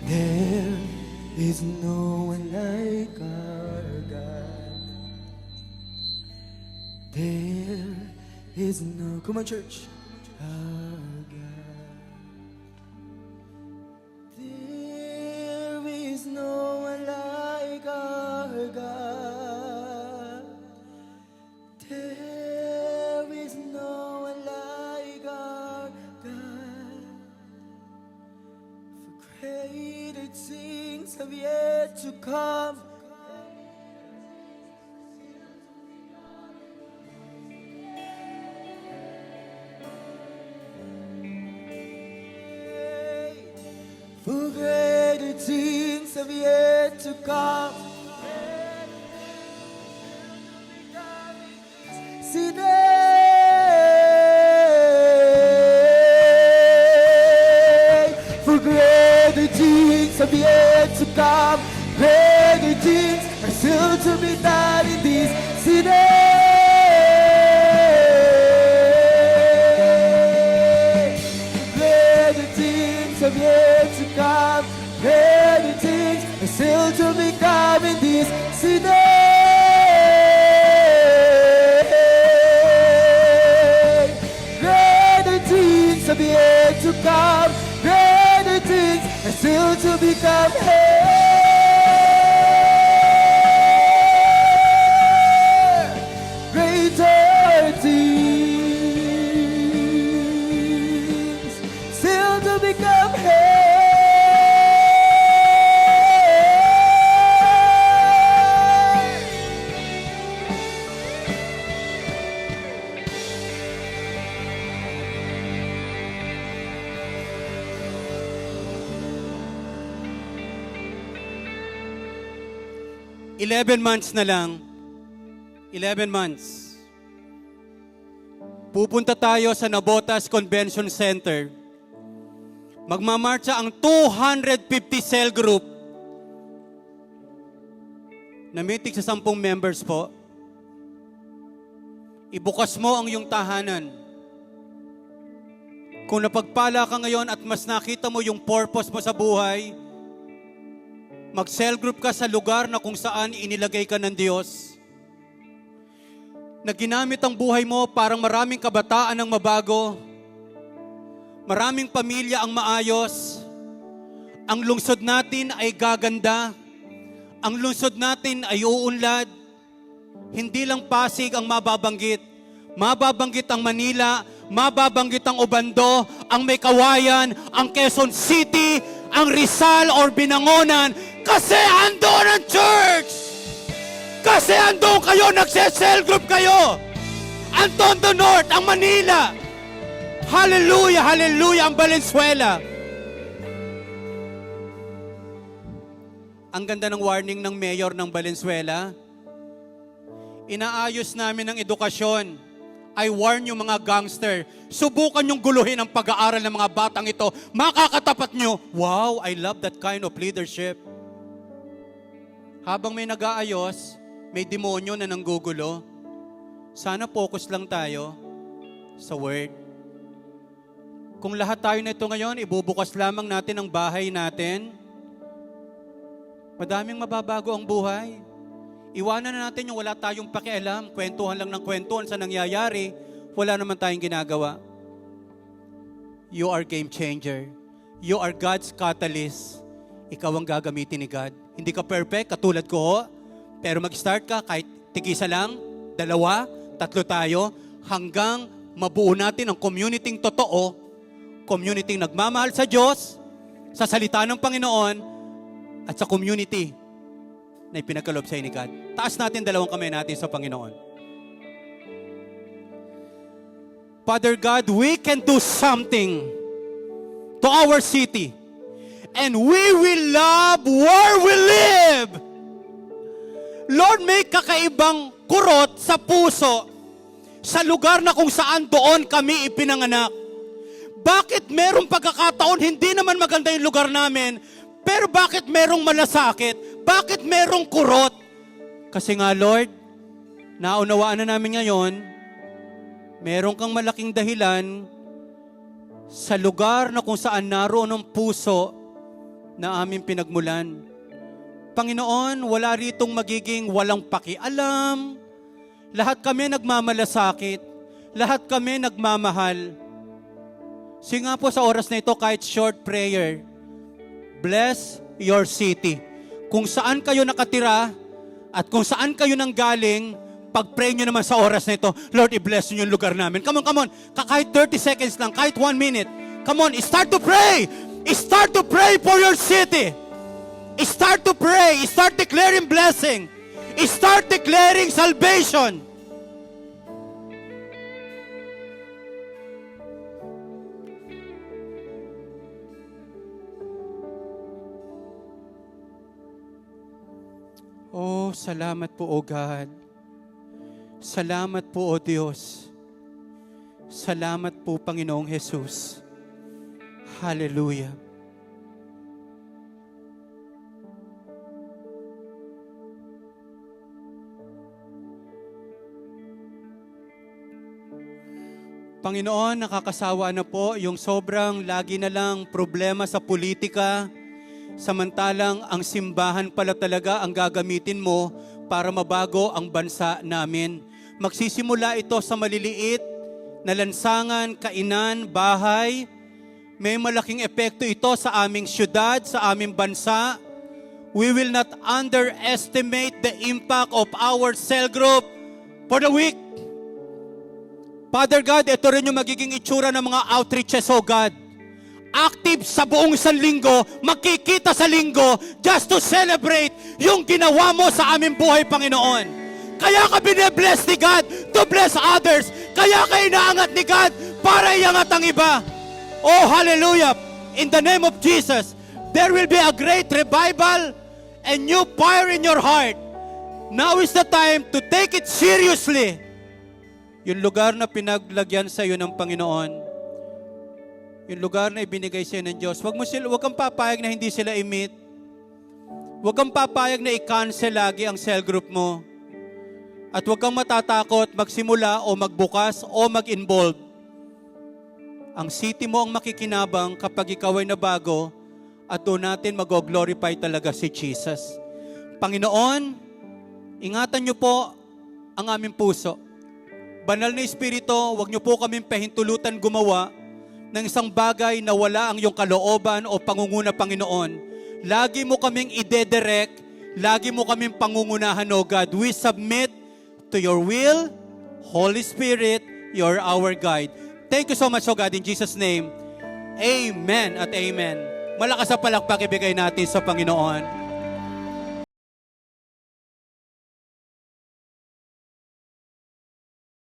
There is no one like our God. There is no, come on, church. Our God. There is no one like our God. There is no one like our God. Greater things have yet to come. For greater things have yet to come. See for greater things have yet to come. Greater things are still to be done in this city. Greater things have yet to come. Greater things are still to be coming soon to become hair. Greater things, still to become hair. Eleven months na lang. 11 months. Pupunta tayo sa Nabotas Convention Center. Magmamarcha ang 250 cell group na may tig sa 10 members po. Ibukas mo ang iyong tahanan. Kung napagpala ka ngayon at mas nakita mo yung purpose mo sa buhay, mag-cell group ka sa lugar na kung saan inilagay ka ng Diyos. Na ginamit ang buhay mo parang maraming kabataan ang mabago. Maraming pamilya ang maayos. Ang lungsod natin ay gaganda. Ang lungsod natin ay uunlad. Hindi lang Pasig ang mababanggit. Mababanggit ang Manila, mababanggit ang Obando, ang May Kawayan, ang Quezon City, ang Rizal or Binangonan. Kasi andun ang church! Kasi andun kayo, nagse-cell group kayo! Ang Tondo North, ang Manila! Hallelujah, hallelujah, ang Valenzuela! Ang ganda ng warning ng mayor ng Valenzuela. Inaayos namin ang edukasyon. I warn you mga gangster, subukan yung guluhin ang pag-aaral ng mga batang ito. Makakatapat nyo. Wow, I love that kind of leadership. Habang may nag-aayos, may demonyo na nanggugulo. Sana focus lang tayo sa Word. Kung lahat tayo na ito ngayon, ibubukas lamang natin ang bahay natin, madaming mababago ang buhay. Iwanan na natin yung wala tayong pakialam, kwentuhan lang ng kwentuhan sa nangyayari, wala naman tayong ginagawa. You are game changer. You are God's catalyst. Ikaw ang gagamitin ni God. Hindi ka perfect, katulad ko, pero mag-start ka kahit tig-isa lang, 2, 3 tayo, hanggang mabuo natin ang community totoo, community nagmamahal sa Diyos, sa salita ng Panginoon, at sa community na ipinagkaloob sa ni God. Taas natin 2 kamay natin sa Panginoon. Father God, we can do something to our city. And we will love where we live. Lord, may kakaibang kurot sa puso sa lugar na kung saan doon kami ipinanganak. Bakit merong pagkakataon hindi naman maganda yung lugar namin, pero bakit merong malasakit? Bakit merong kurot? Kasi nga, Lord, naunawaan na namin ngayon, meron kang malaking dahilan sa lugar na kung saan naroon ang puso na aming pinagmulan. Panginoon, wala ritong magiging walang pakialam. Lahat kami nagmamalasakit. Lahat kami nagmamahal. Sige nga po sa oras na ito, kahit short prayer, bless your city. Kung saan kayo nakatira at kung saan kayo nanggaling, pag-pray nyo naman sa oras na ito, Lord, i-bless nyo yung lugar namin. Come on. Kahit 30 seconds lang, kahit 1 minute. Come on, start to pray. Start to pray for your city. Start to pray. Start declaring blessing. Start declaring salvation. Oh, salamat po, O God. Salamat po, O Diyos. Salamat po, Panginoong Jesus. Hallelujah. Panginoon, nakakasawa na po yung sobrang lagi na lang problema sa politika, samantalang ang simbahan pala talaga ang gagamitin mo para mabago ang bansa namin. Magsisimula ito sa maliliit na lansangan, kainan, bahay, May malaking epekto ito sa aming syudad, sa aming bansa. We will not underestimate the impact of our cell group for the week. Father God, ito rin yung magiging itsura ng mga outreaches, oh God. Active sa buong isang linggo, magkikita sa linggo just to celebrate yung ginawa mo sa aming buhay, Panginoon. Kaya ka bine-bless ni God to bless others. Kaya ka inaangat ni God para iangat ang iba. Oh, hallelujah! In the name of Jesus, there will be a great revival and new fire in your heart. Now is the time to take it seriously. Yung lugar na pinaglagyan sa iyo ng Panginoon, yung lugar na ibinigay sa iyo ng Diyos, wag kang papayag na hindi sila i-meet. Wag kang papayag na i-cancel lagi ang cell group mo. At wag kang matatakot magsimula o magbukas o mag-involve. Ang city mo ang makikinabang kapag ikaw ay nabago at doon natin mag-glorify talaga si Jesus. Panginoon, ingatan niyo po ang aming puso. Banal na Espiritu, huwag niyo po kaming pahintulutan gumawa ng isang bagay na wala ang iyong kalooban o pangunguna, Panginoon. Lagi mo kaming ide-direct, lagi mo kaming pangungunahan, O God. We submit to your will, Holy Spirit, you're our guide. Thank you so much, O God, in Jesus' name. Amen at amen. Malakas sa palakpak ibigay natin sa Panginoon.